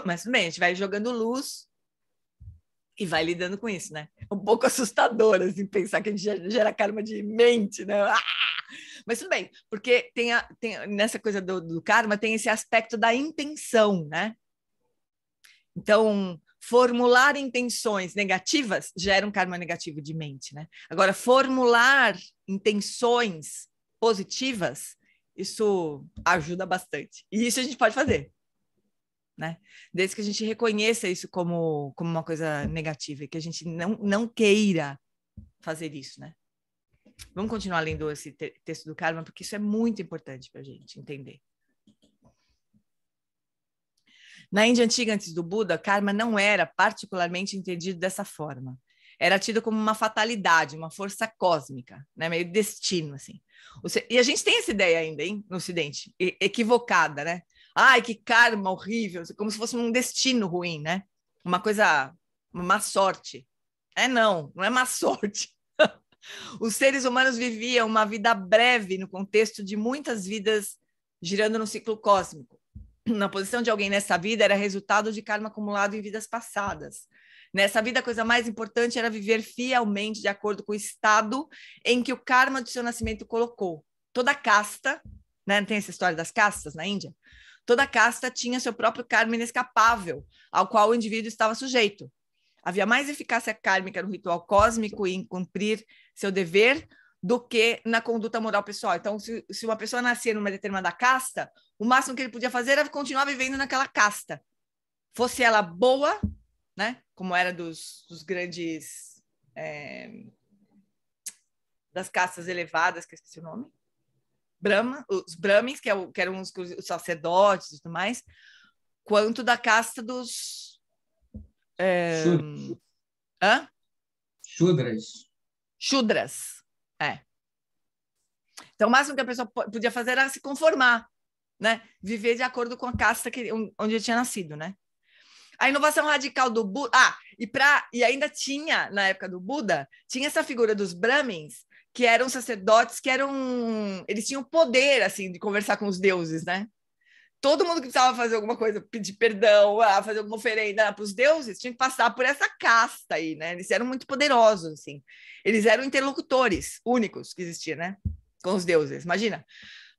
Mas tudo bem, a gente vai jogando luz e vai lidando com isso, né? É um pouco assustador, assim, pensar que a gente gera karma de mente, né? Mas tudo bem, porque tem nessa coisa do karma tem esse aspecto da intenção, né? Então, formular intenções negativas gera um karma negativo de mente, né? Agora, formular intenções positivas, isso ajuda bastante. E isso a gente pode fazer, né? Desde que a gente reconheça isso como uma coisa negativa e que a gente não queira fazer isso, né? Vamos continuar lendo esse texto do karma, porque isso é muito importante para a gente entender. Na Índia antiga, antes do Buda, karma não era particularmente entendido dessa forma. Era tido como uma fatalidade, uma força cósmica, né? Meio destino, assim. E a gente tem essa ideia ainda, hein, no Ocidente, equivocada, né? Ai, que karma horrível, como se fosse um destino ruim, né? Uma coisa, uma má sorte. Não é má sorte. Os seres humanos viviam uma vida breve no contexto de muitas vidas girando no ciclo cósmico. Na posição de alguém nessa vida era resultado de karma acumulado em vidas passadas. Nessa vida, a coisa mais importante era viver fielmente de acordo com o estado em que o karma do seu nascimento colocou. Toda casta, né? Tem essa história das castas na Índia? Toda casta tinha seu próprio karma inescapável, ao qual o indivíduo estava sujeito. Havia mais eficácia kármica no ritual cósmico e em cumprir seu dever do que na conduta moral pessoal. Então, se uma pessoa nascia numa determinada casta, o máximo que ele podia fazer era continuar vivendo naquela casta. Fosse ela boa, né? Como era dos grandes... das castas elevadas, que eu esqueci o nome. Os Brahmins, que eram os sacerdotes e tudo mais, quanto da casta dos... Shudras. Então, o máximo que a pessoa podia fazer era se conformar, né? Viver de acordo com a casta onde ele tinha nascido, né? A inovação radical do Buda... e ainda tinha, na época do Buda, tinha essa figura dos Brahmins, que eram sacerdotes, eles tinham poder, assim, de conversar com os deuses, né? Todo mundo que precisava fazer alguma coisa, pedir perdão, fazer alguma oferenda para os deuses, tinha que passar por essa casta aí, né? Eles eram muito poderosos, assim. Eles eram interlocutores únicos que existiam, né? Com os deuses, imagina.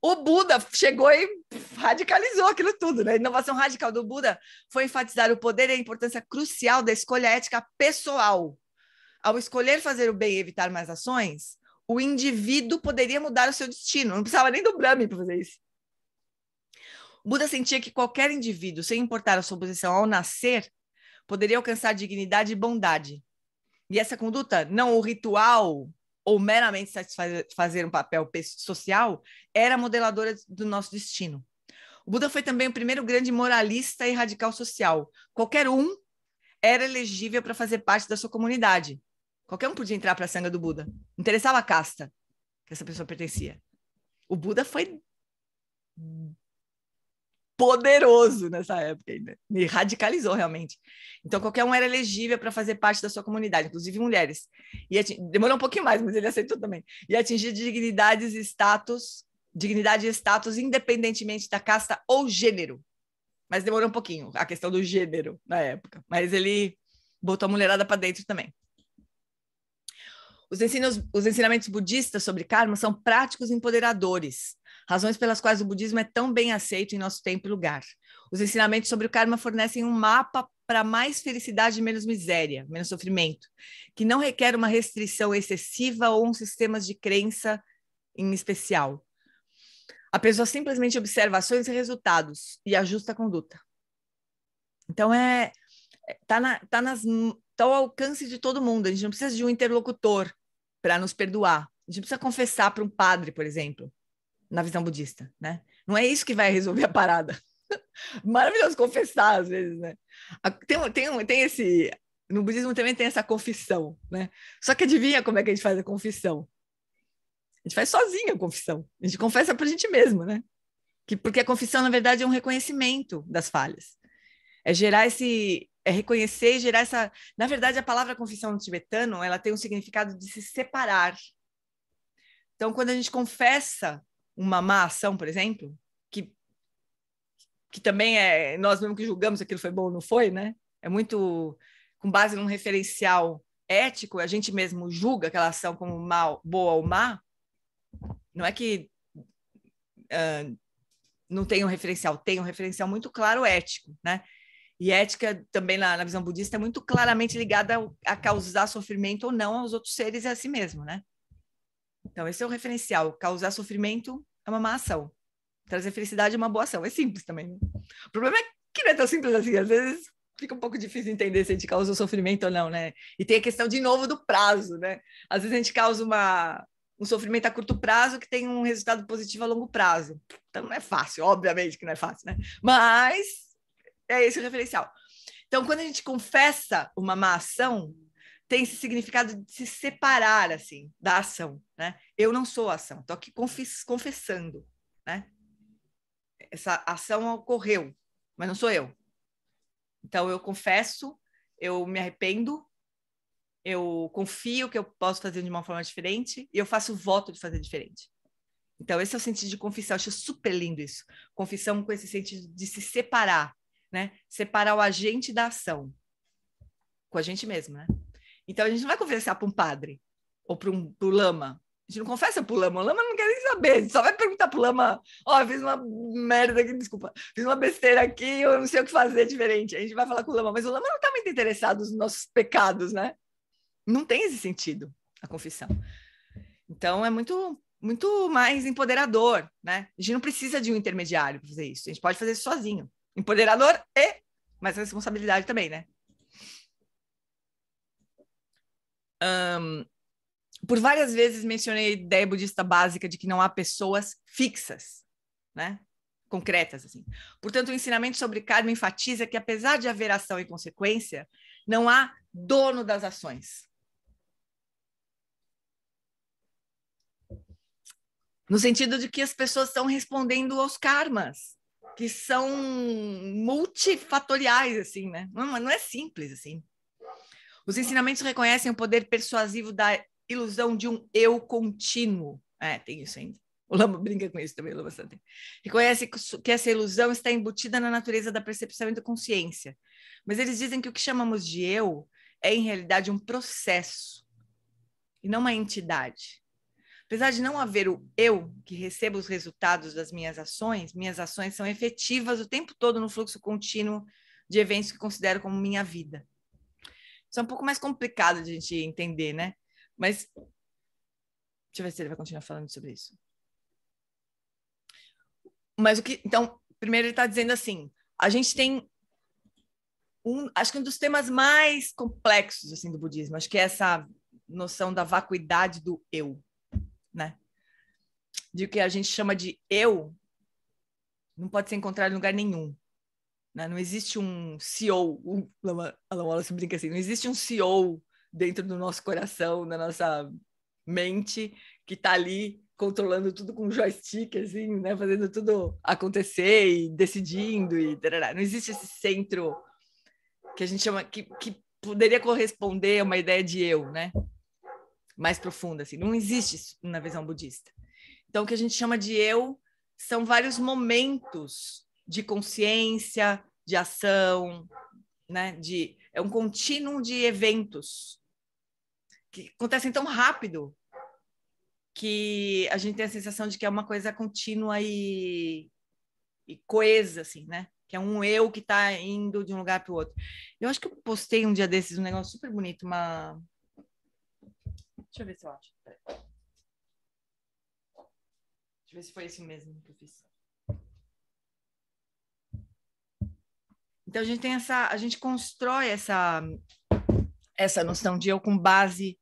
O Buda chegou e radicalizou aquilo tudo, né? A inovação radical do Buda foi enfatizar o poder e a importância crucial da escolha ética pessoal. Ao escolher fazer o bem e evitar más ações, o indivíduo poderia mudar o seu destino. Não precisava nem do Brahmin para fazer isso. O Buda sentia que qualquer indivíduo, sem importar a sua posição ao nascer, poderia alcançar dignidade e bondade. E essa conduta, não o ritual ou meramente satisfazer um papel social, era modeladora do nosso destino. O Buda foi também o primeiro grande moralista e radical social. Qualquer um era elegível para fazer parte da sua comunidade. Qualquer um podia entrar para a sanga do Buda. Não interessava a casta que essa pessoa pertencia. O Buda foi poderoso nessa época ainda. Me radicalizou realmente. Então, qualquer um era elegível para fazer parte da sua comunidade, inclusive mulheres. Demorou um pouquinho mais, mas ele aceitou também. E atingir dignidade e status independentemente da casta ou gênero. Mas demorou um pouquinho, a questão do gênero na época. Mas ele botou a mulherada para dentro também. Os ensinamentos budistas sobre karma são práticos e empoderadores, razões pelas quais o budismo é tão bem aceito em nosso tempo e lugar. Os ensinamentos sobre o karma fornecem um mapa para mais felicidade e menos miséria, menos sofrimento, que não requer uma restrição excessiva ou um sistema de crença em especial. A pessoa simplesmente observa ações e resultados e ajusta a conduta. Então, tá ao alcance de todo mundo. A gente não precisa de um interlocutor para nos perdoar. A gente não precisa confessar para um padre, por exemplo, na visão budista, né? Não é isso que vai resolver a parada. Maravilhoso confessar, às vezes, né? Tem esse... No budismo também tem essa confissão, né? Só que adivinha como é que a gente faz a confissão? A gente faz sozinho a confissão. A gente confessa para a gente mesmo, né? Porque a confissão, na verdade, é um reconhecimento das falhas. É reconhecer e gerar essa... Na verdade, a palavra confissão no tibetano, ela tem um significado de se separar. Então, quando a gente confessa uma má ação, por exemplo, que também é nós mesmos que julgamos se aquilo foi bom ou não foi, né? É muito com base num referencial ético, a gente mesmo julga aquela ação como boa ou má. Não é que não tem um referencial, tem um referencial muito claro ético, né? E ética também na visão budista é muito claramente ligada a causar sofrimento ou não aos outros seres e a si mesmo, né? Então, esse é o referencial. Causar sofrimento é uma má ação. Trazer felicidade é uma boa ação. É simples também, né? O problema é que não é tão simples assim. Às vezes fica um pouco difícil entender se a gente causa sofrimento ou não, né? E tem a questão, de novo, do prazo, né? Às vezes a gente causa um sofrimento a curto prazo que tem um resultado positivo a longo prazo. Então, não é fácil. Obviamente que não é fácil, né? Mas é esse o referencial. Então, quando a gente confessa uma má ação, tem esse significado de se separar, assim, da ação, né? Eu não sou a ação, estou aqui confessando, né? Essa ação ocorreu, mas não sou eu. Então, eu confesso, eu me arrependo, eu confio que eu posso fazer de uma forma diferente e eu faço o voto de fazer diferente. Então, esse é o sentido de confissão. Eu acho super lindo isso. Confissão com esse sentido de se separar, né? Separar o agente da ação com a gente mesmo, né? Então, a gente não vai confessar para um padre ou para o lama. A gente não confessa para o lama não quer nem saber. A gente só vai perguntar para o lama, fiz uma merda aqui, desculpa, fiz uma besteira aqui, eu não sei o que fazer diferente. A gente vai falar com o lama, mas o lama não está muito interessado nos nossos pecados, né? Não tem esse sentido, a confissão. Então, é muito, muito mais empoderador, né? A gente não precisa de um intermediário para fazer isso. A gente pode fazer isso sozinho. Empoderador mas responsabilidade também, né? Por várias vezes mencionei a ideia budista básica de que não há pessoas fixas, né? Concretas, assim. Portanto, o ensinamento sobre karma enfatiza que, apesar de haver ação e consequência, não há dono das ações. No sentido de que as pessoas estão respondendo aos karmas, que são multifatoriais, assim, né? Não é simples, assim. Os ensinamentos reconhecem o poder persuasivo da ilusão de um eu contínuo. Tem isso ainda. O Lama brinca com isso também, o Lama Santen. Reconhece que essa ilusão está embutida na natureza da percepção e da consciência. Mas eles dizem que o que chamamos de eu é, em realidade, um processo e não uma entidade. Apesar de não haver o eu que receba os resultados das minhas ações são efetivas o tempo todo no fluxo contínuo de eventos que considero como minha vida. Isso é um pouco mais complicado de a gente entender, né? Mas deixa eu ver se ele vai continuar falando sobre isso. Mas então, primeiro ele está dizendo assim, a gente tem acho que um dos temas mais complexos assim do budismo, acho que é essa noção da vacuidade do eu, né? De que a gente chama de eu não pode ser encontrado em lugar nenhum, né? Não existe um CEO, Alan Wallace brinca assim, não existe um CEO dentro do nosso coração, da nossa mente, que está ali controlando tudo com um joystick, assim, né? Fazendo tudo acontecer e decidindo e tarará. Não existe esse centro que a gente chama que poderia corresponder a uma ideia de eu, né? Mais profunda, assim. Não existe isso na visão budista. Então, o que a gente chama de eu são vários momentos de consciência, de ação, né? É um contínuo de eventos que acontecem tão rápido que a gente tem a sensação de que é uma coisa contínua e coesa, assim, né? Que é um eu que está indo de um lugar para o outro. Eu acho que eu postei um dia desses um negócio super bonito, Deixa eu ver se eu acho. Deixa eu ver se foi isso mesmo que eu fiz. Então, a gente constrói essa noção de eu com base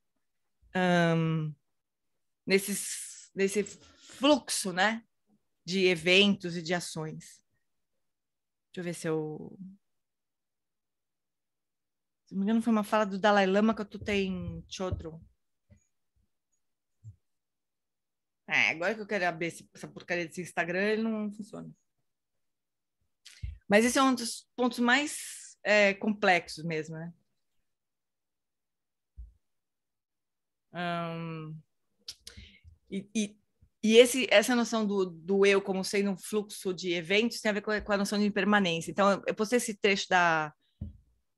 nesse fluxo, né, de eventos e de ações. Deixa eu ver se eu... Se não me engano, foi uma fala do Dalai Lama que tu tem Chodron. Agora que eu quero abrir essa porcaria desse Instagram, ele não funciona. Mas esse é um dos pontos mais complexos mesmo, né? Essa noção do eu como sendo um fluxo de eventos tem a ver com a noção de impermanência. Então, eu postei esse trecho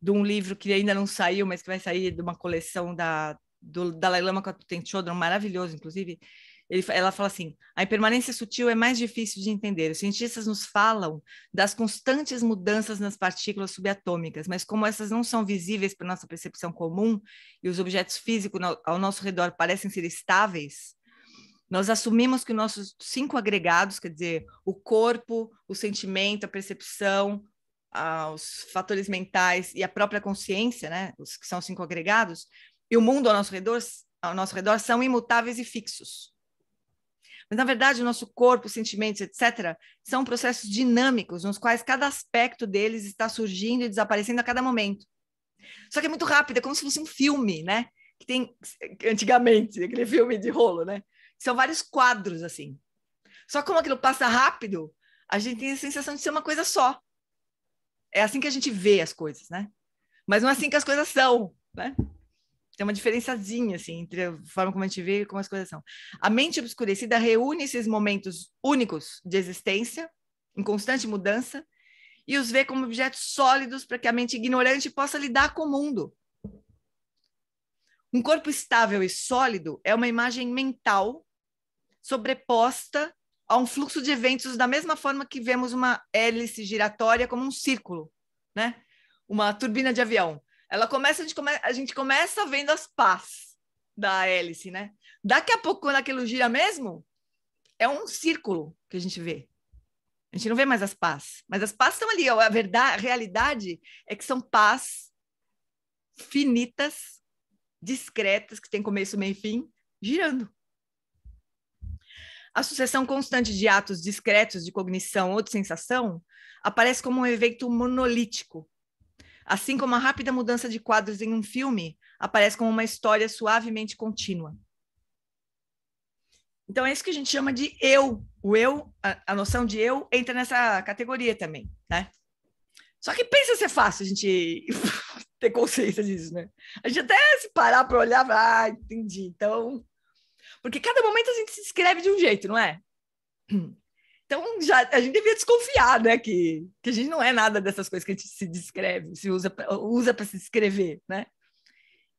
de um livro que ainda não saiu, mas que vai sair de uma coleção do Dalai Lama Kato-Ten Chodron, maravilhoso, inclusive. Ela fala assim, a impermanência sutil é mais difícil de entender. Os cientistas nos falam das constantes mudanças nas partículas subatômicas, mas como essas não são visíveis para nossa percepção comum e os objetos físicos ao nosso redor parecem ser estáveis, nós assumimos que nossos 5 agregados, quer dizer, o corpo, o sentimento, a percepção, os fatores mentais e a própria consciência, né, os que são os 5 agregados, e o mundo ao nosso redor são imutáveis e fixos. Mas, na verdade, o nosso corpo, sentimentos, etc., são processos dinâmicos, nos quais cada aspecto deles está surgindo e desaparecendo a cada momento. Só que é muito rápido, é como se fosse um filme, né? Que tem, antigamente, aquele filme de rolo, né? São vários quadros, assim. Só como aquilo passa rápido, a gente tem a sensação de ser uma coisa só. É assim que a gente vê as coisas, né? Mas não é assim que as coisas são, né? Tem uma diferençazinha, assim, entre a forma como a gente vê e como as coisas são. A mente obscurecida reúne esses momentos únicos de existência, em constante mudança, e os vê como objetos sólidos para que a mente ignorante possa lidar com o mundo. Um corpo estável e sólido é uma imagem mental sobreposta a um fluxo de eventos da mesma forma que vemos uma hélice giratória como um círculo, né? Uma turbina de avião. A gente começa vendo as pás, da hélice, né? Daqui a pouco, quando aquilo gira mesmo, é um círculo que a gente vê. A gente não vê mais as pás, mas as pás estão ali. A verdade, a realidade é que são pás finitas, discretas, que tem começo, meio e fim, girando. A sucessão constante de atos discretos de cognição ou de sensação aparece como um evento monolítico, assim como a rápida mudança de quadros em um filme aparece como uma história suavemente contínua. Então, é isso que a gente chama de eu. O eu, a noção de eu, entra nessa categoria também, né? Só que pensa se é fácil a gente ter consciência disso, né? A gente até se parar para olhar, entendi. Então, porque cada momento a gente se descreve de um jeito, não é? Então, a gente devia desconfiar, né? Que a gente não é nada dessas coisas que a gente se descreve, se usa para se descrever, né?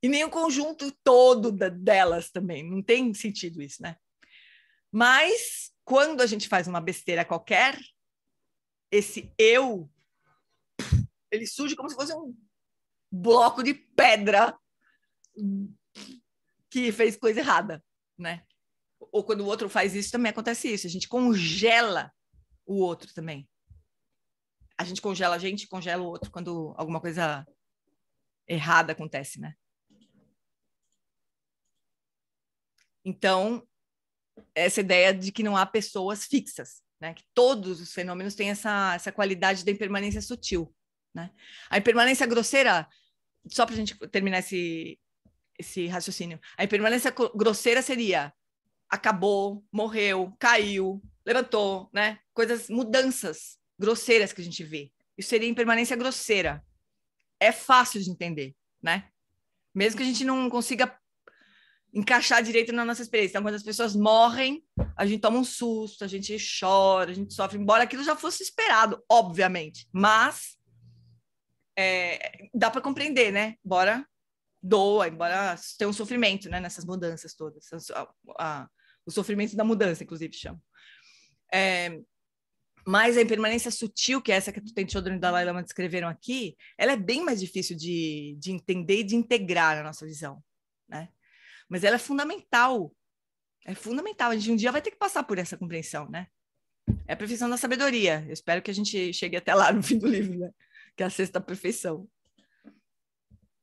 E nem o conjunto todo delas também. Não tem sentido isso, né? Mas, quando a gente faz uma besteira qualquer, esse eu, ele surge como se fosse um bloco de pedra que fez coisa errada, né? Ou quando o outro faz isso, também acontece isso. A gente congela o outro também. A gente congela a gente, congela o outro quando alguma coisa errada acontece, né? Então, essa ideia de que não há pessoas fixas, né? Que todos os fenômenos têm essa qualidade da impermanência sutil, né? A impermanência grosseira, só para a gente terminar esse raciocínio, a impermanência grosseira seria acabou, morreu, caiu, levantou, né? Coisas, mudanças grosseiras que a gente vê. Isso seria impermanência grosseira. É fácil de entender, né? Mesmo que a gente não consiga encaixar direito na nossa experiência. Então, quando as pessoas morrem, a gente toma um susto, a gente chora, a gente sofre, embora aquilo já fosse esperado, obviamente. Mas dá para compreender, né? Embora doa, embora tenha um sofrimento, né? Nessas mudanças todas. O sofrimento da mudança, inclusive, chama. Mas a impermanência sutil, que é essa que tu tem Chodron e Dalai Lama descreveram aqui, ela é bem mais difícil de entender e de integrar na nossa visão, né? Mas ela é fundamental. É fundamental. A gente um dia vai ter que passar por essa compreensão, né? É a perfeição da sabedoria. Eu espero que a gente chegue até lá no fim do livro, né? Que é a sexta perfeição.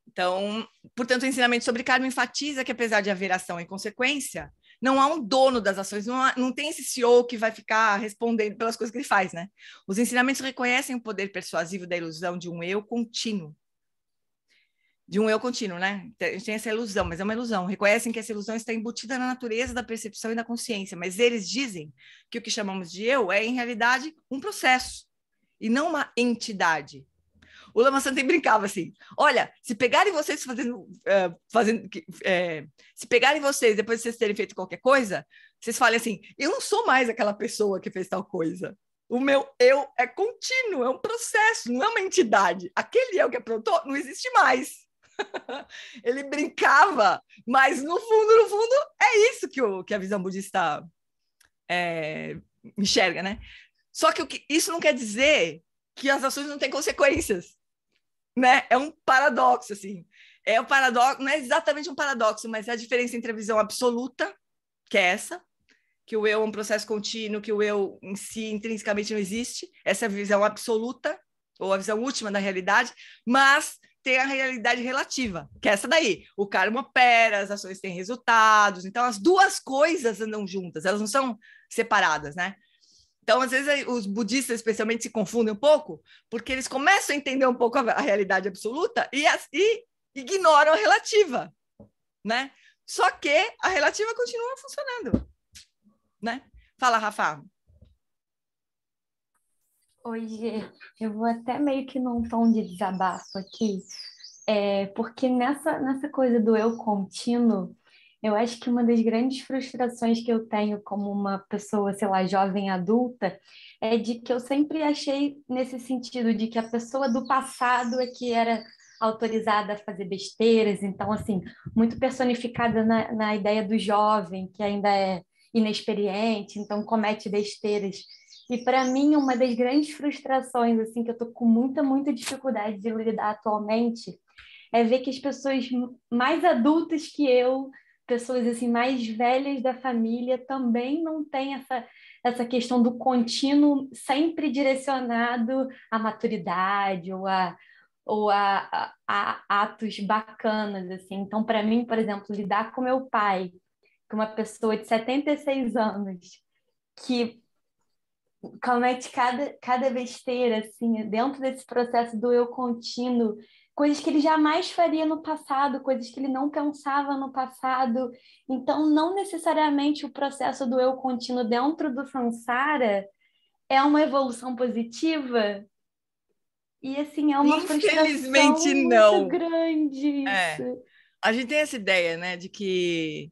Então, portanto, o ensinamento sobre karma enfatiza que, apesar de haver ação e consequência, não há um dono das ações, não tem esse CEO que vai ficar respondendo pelas coisas que ele faz, né? Os ensinamentos reconhecem o poder persuasivo da ilusão de um eu contínuo. De um eu contínuo, né? A gente tem essa ilusão, mas é uma ilusão. Reconhecem que essa ilusão está embutida na natureza da percepção e da consciência, mas eles dizem que o que chamamos de eu é, em realidade, um processo e não uma entidade. O Lama Santen brincava assim, olha, se pegarem vocês se pegarem vocês depois de vocês terem feito qualquer coisa, vocês falem assim, eu não sou mais aquela pessoa que fez tal coisa. O meu eu é contínuo, é um processo, não é uma entidade. Aquele eu que aprontou não existe mais. Ele brincava, mas no fundo, é isso que a visão budista enxerga, né? Só que isso não quer dizer que as ações não têm consequências, né? É um paradoxo, assim. É um paradoxo, não é exatamente um paradoxo, mas é a diferença entre a visão absoluta, que é essa, que o eu é um processo contínuo, que o eu em si intrinsecamente não existe, essa é a visão absoluta, ou a visão última da realidade, mas tem a realidade relativa, que é essa daí. O karma opera, as ações têm resultados, então as duas coisas andam juntas, elas não são separadas, né? Então, às vezes, os budistas, especialmente, se confundem um pouco, porque eles começam a entender um pouco a realidade absoluta e ignoram a relativa, né? Só que a relativa continua funcionando, né? Fala, Rafa. Hoje eu vou até meio que num tom de desabafo aqui, porque nessa coisa do eu contínuo, eu acho que uma das grandes frustrações que eu tenho como uma pessoa, sei lá, jovem adulta, é de que eu sempre achei nesse sentido de que a pessoa do passado é que era autorizada a fazer besteiras, então, assim, muito personificada na ideia do jovem, que ainda é inexperiente, então comete besteiras. E para mim, uma das grandes frustrações, assim, que eu estou com muita dificuldade de lidar atualmente, é ver que as pessoas mais adultas que eu pessoas assim mais velhas da família também não têm essa questão do contínuo sempre direcionado à maturidade ou a atos bacanas, assim. Então, para mim, por exemplo, lidar com meu pai, que é uma pessoa de 76 anos, que comete cada besteira, assim, dentro desse processo do eu contínuo, coisas que ele jamais faria no passado, coisas que ele não pensava no passado. Então, não necessariamente o processo do eu contínuo dentro do samsara é uma evolução positiva. E, assim, é uma frustração Infelizmente, muito não. grande isso. A gente tem essa ideia, né, de que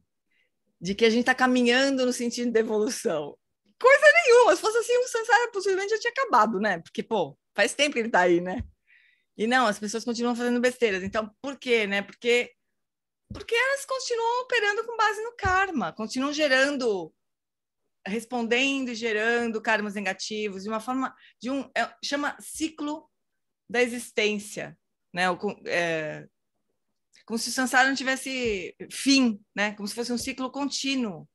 a gente está caminhando no sentido da evolução. Coisa nenhuma. Se fosse assim, o samsara possivelmente já tinha acabado, né? Porque, pô, faz tempo que ele está aí, né? E não, as pessoas continuam fazendo besteiras. Então, por quê, né? Porque elas continuam operando com base no karma, continuam respondendo e gerando karmas negativos de uma forma, chama ciclo da existência, né? Como se o samsara não tivesse fim, né? Como se fosse um ciclo contínuo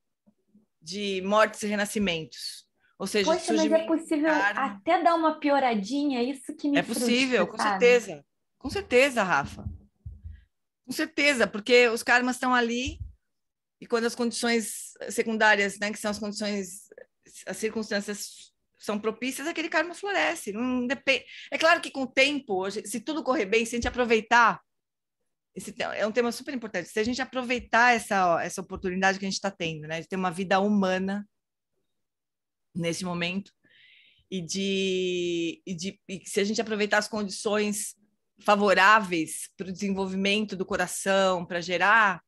de mortes e renascimentos. Ou seja, Poxa, mas é possível até dar uma pioradinha, isso que me possível, frustra, com sabe? certeza. Com certeza, Rafa. Com certeza, porque os karmas estão ali e quando as condições secundárias, né, que são as condições, as circunstâncias são propícias, aquele karma floresce. Não depende. É claro que com o tempo, se tudo correr bem, se a gente aproveitar, esse é um tema super importante, se a gente aproveitar essa oportunidade que a gente está tendo, né, de ter uma vida humana nesse momento, e se a gente aproveitar as condições favoráveis para o desenvolvimento do coração, para gerar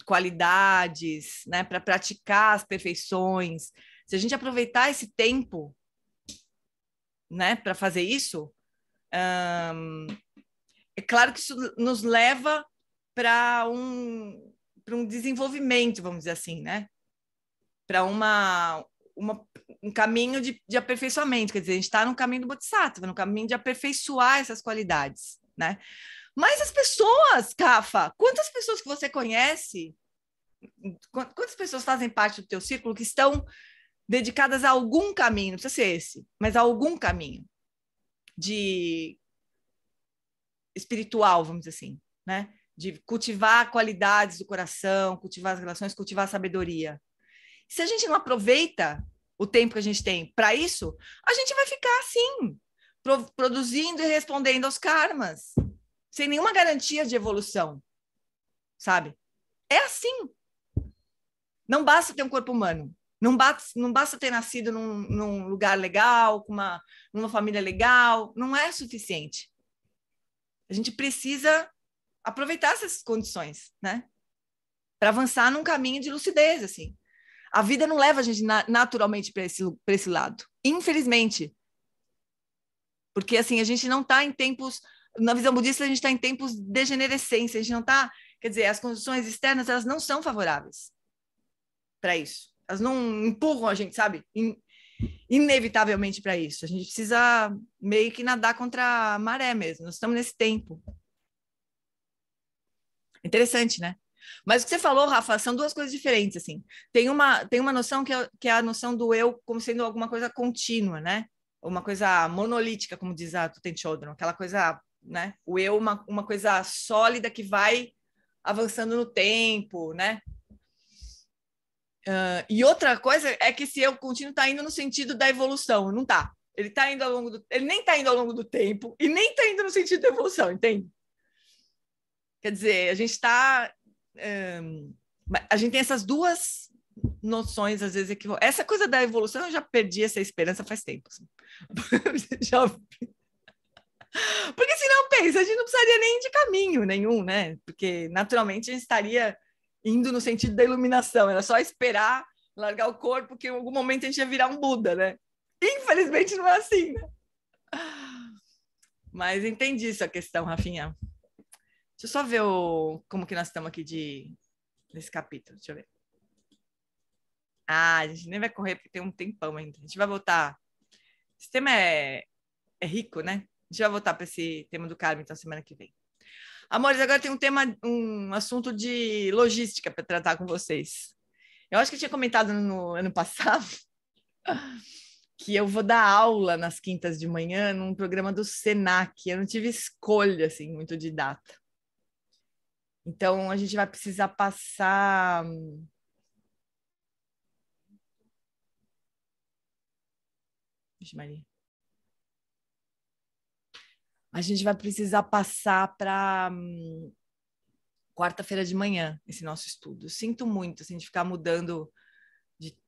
qualidades, né, para praticar as perfeições, se a gente aproveitar esse tempo, né, para fazer isso, é claro que isso nos leva para um desenvolvimento, vamos dizer assim, né, para um caminho de aperfeiçoamento, quer dizer, a gente está no caminho do Bodhisattva, no caminho de aperfeiçoar essas qualidades, né? Mas as pessoas, Cafa, quantas pessoas que você conhece, quantas pessoas fazem parte do teu círculo que estão dedicadas a algum caminho, não precisa ser esse, mas a algum caminho de espiritual, vamos dizer assim, né? De cultivar qualidades do coração, cultivar as relações, cultivar a sabedoria. Se a gente não aproveita o tempo que a gente tem para isso, a gente vai ficar assim, produzindo e respondendo aos karmas, sem nenhuma garantia de evolução, sabe? É assim. Não basta ter um corpo humano, não basta ter nascido num lugar legal, numa família legal, não é suficiente. A gente precisa aproveitar essas condições, né? Para avançar num caminho de lucidez, assim. A vida não leva a gente naturalmente para esse lado, infelizmente. Porque, assim, a gente não está em tempos... Na visão budista, a gente está em tempos de degenerescência. A gente não está... Quer dizer, as condições externas, elas não são favoráveis para isso. Elas não empurram a gente, sabe? Inevitavelmente para isso. A gente precisa meio que nadar contra a maré mesmo. Nós estamos nesse tempo. Interessante, né? Mas o que você falou, Rafa, são duas coisas diferentes, assim. Tem uma noção que é a noção do eu como sendo alguma coisa contínua, né? Uma coisa monolítica, como diz a Tuten Chodron, aquela coisa, né? O eu, uma coisa sólida que vai avançando no tempo, né? E outra coisa é que esse eu contínuo está indo no sentido da evolução, não está. Ele tá indo ele nem está indo ao longo do tempo e nem está indo no sentido da evolução, entende? Quer dizer, a gente está... a gente tem essas duas noções, às vezes, equivocadas. Essa coisa da evolução, eu já perdi essa esperança faz tempo. Assim. Porque senão, pensa, a gente não precisaria nem de caminho nenhum, né? Porque, naturalmente, a gente estaria indo no sentido da iluminação. Era só esperar, largar o corpo, que em algum momento a gente ia virar um Buda, né? Infelizmente, não é assim, né? Mas entendi essa questão, Rafinha. Deixa eu só ver como que nós estamos aqui nesse capítulo. Deixa eu ver. A gente nem vai correr porque tem um tempão ainda. A gente vai voltar. Esse tema é rico, né? A gente vai voltar para esse tema do karma, então, semana que vem. Amores, agora tem um assunto de logística para tratar com vocês. Eu acho que eu tinha comentado no ano passado que eu vou dar aula nas quintas de manhã num programa do Senac. Eu não tive escolha, assim, muito de data. Então, a gente vai precisar passar... Vixe, Maria. A gente vai precisar passar para quarta-feira de manhã esse nosso estudo. Sinto muito, assim, de ficar mudando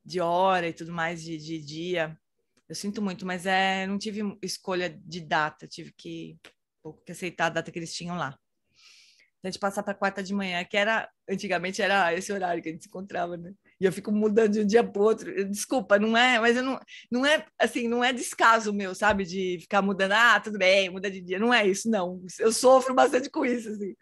de hora e tudo mais, de dia. Eu sinto muito, mas não tive escolha de data, tive que aceitar a data que eles tinham lá. A gente passar para quarta de manhã, que antigamente era esse horário que a gente se encontrava, né? E eu fico mudando de um dia para o outro. Desculpa, não é, mas eu não é assim, não é descaso meu, sabe? De ficar mudando, tudo bem, muda de dia. Não é isso, não. Eu sofro bastante com isso, assim.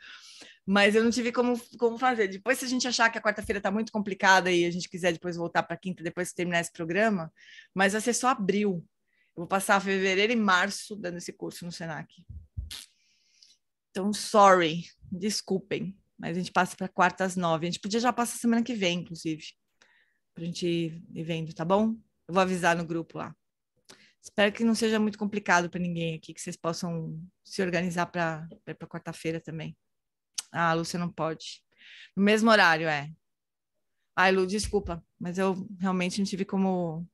Mas eu não tive como fazer. Depois, se a gente achar que a quarta-feira está muito complicada e a gente quiser depois voltar para quinta, depois de terminar esse programa, mas vai ser só abril. Eu vou passar fevereiro e março dando esse curso no Senac. Então, sorry, desculpem, mas a gente passa para quarta às 9. A gente podia já passar semana que vem, inclusive, para a gente ir vendo, tá bom? Eu vou avisar no grupo lá. Espero que não seja muito complicado para ninguém aqui, que vocês possam se organizar para quarta-feira também. A Lúcia não pode. No mesmo horário, é. Ai, Lu, desculpa, mas eu realmente não tive como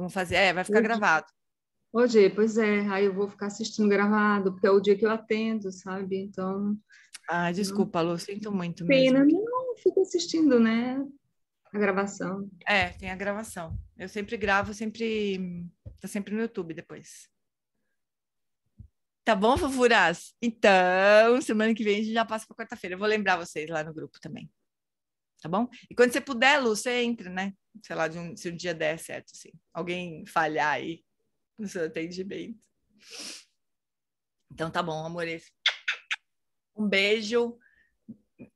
fazer. Vai ficar gravado. Ô, Gê, pois é, aí eu vou ficar assistindo gravado, porque é o dia que eu atendo, sabe? Então. Desculpa, Lu, sinto muito Pena, mesmo. não, fico assistindo, né? A gravação. Tem a gravação. Eu sempre gravo, tá sempre no YouTube depois. Tá bom, fofuras? Então, semana que vem a gente já passa para quarta-feira. Eu vou lembrar vocês lá no grupo também. Tá bom? E quando você puder, Lu, você entra, né? Sei lá, se um dia der certo, assim. Alguém falhar aí no seu atendimento. Então, tá bom, amores. Um beijo.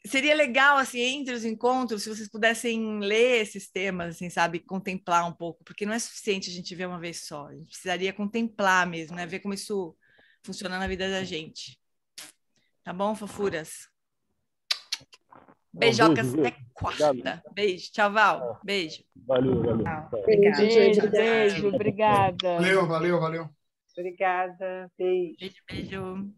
Seria legal, assim, entre os encontros, se vocês pudessem ler esses temas, assim, sabe? Contemplar um pouco, porque não é suficiente a gente ver uma vez só. A gente precisaria contemplar mesmo, né? Ver como isso funciona na vida da gente. Tá bom, fofuras? Beijocas até quarta. Obrigado. Beijo. Tchau, Val. Beijo. Valeu. Beijo, obrigada. Valeu. Obrigada. Beijo. Beijo.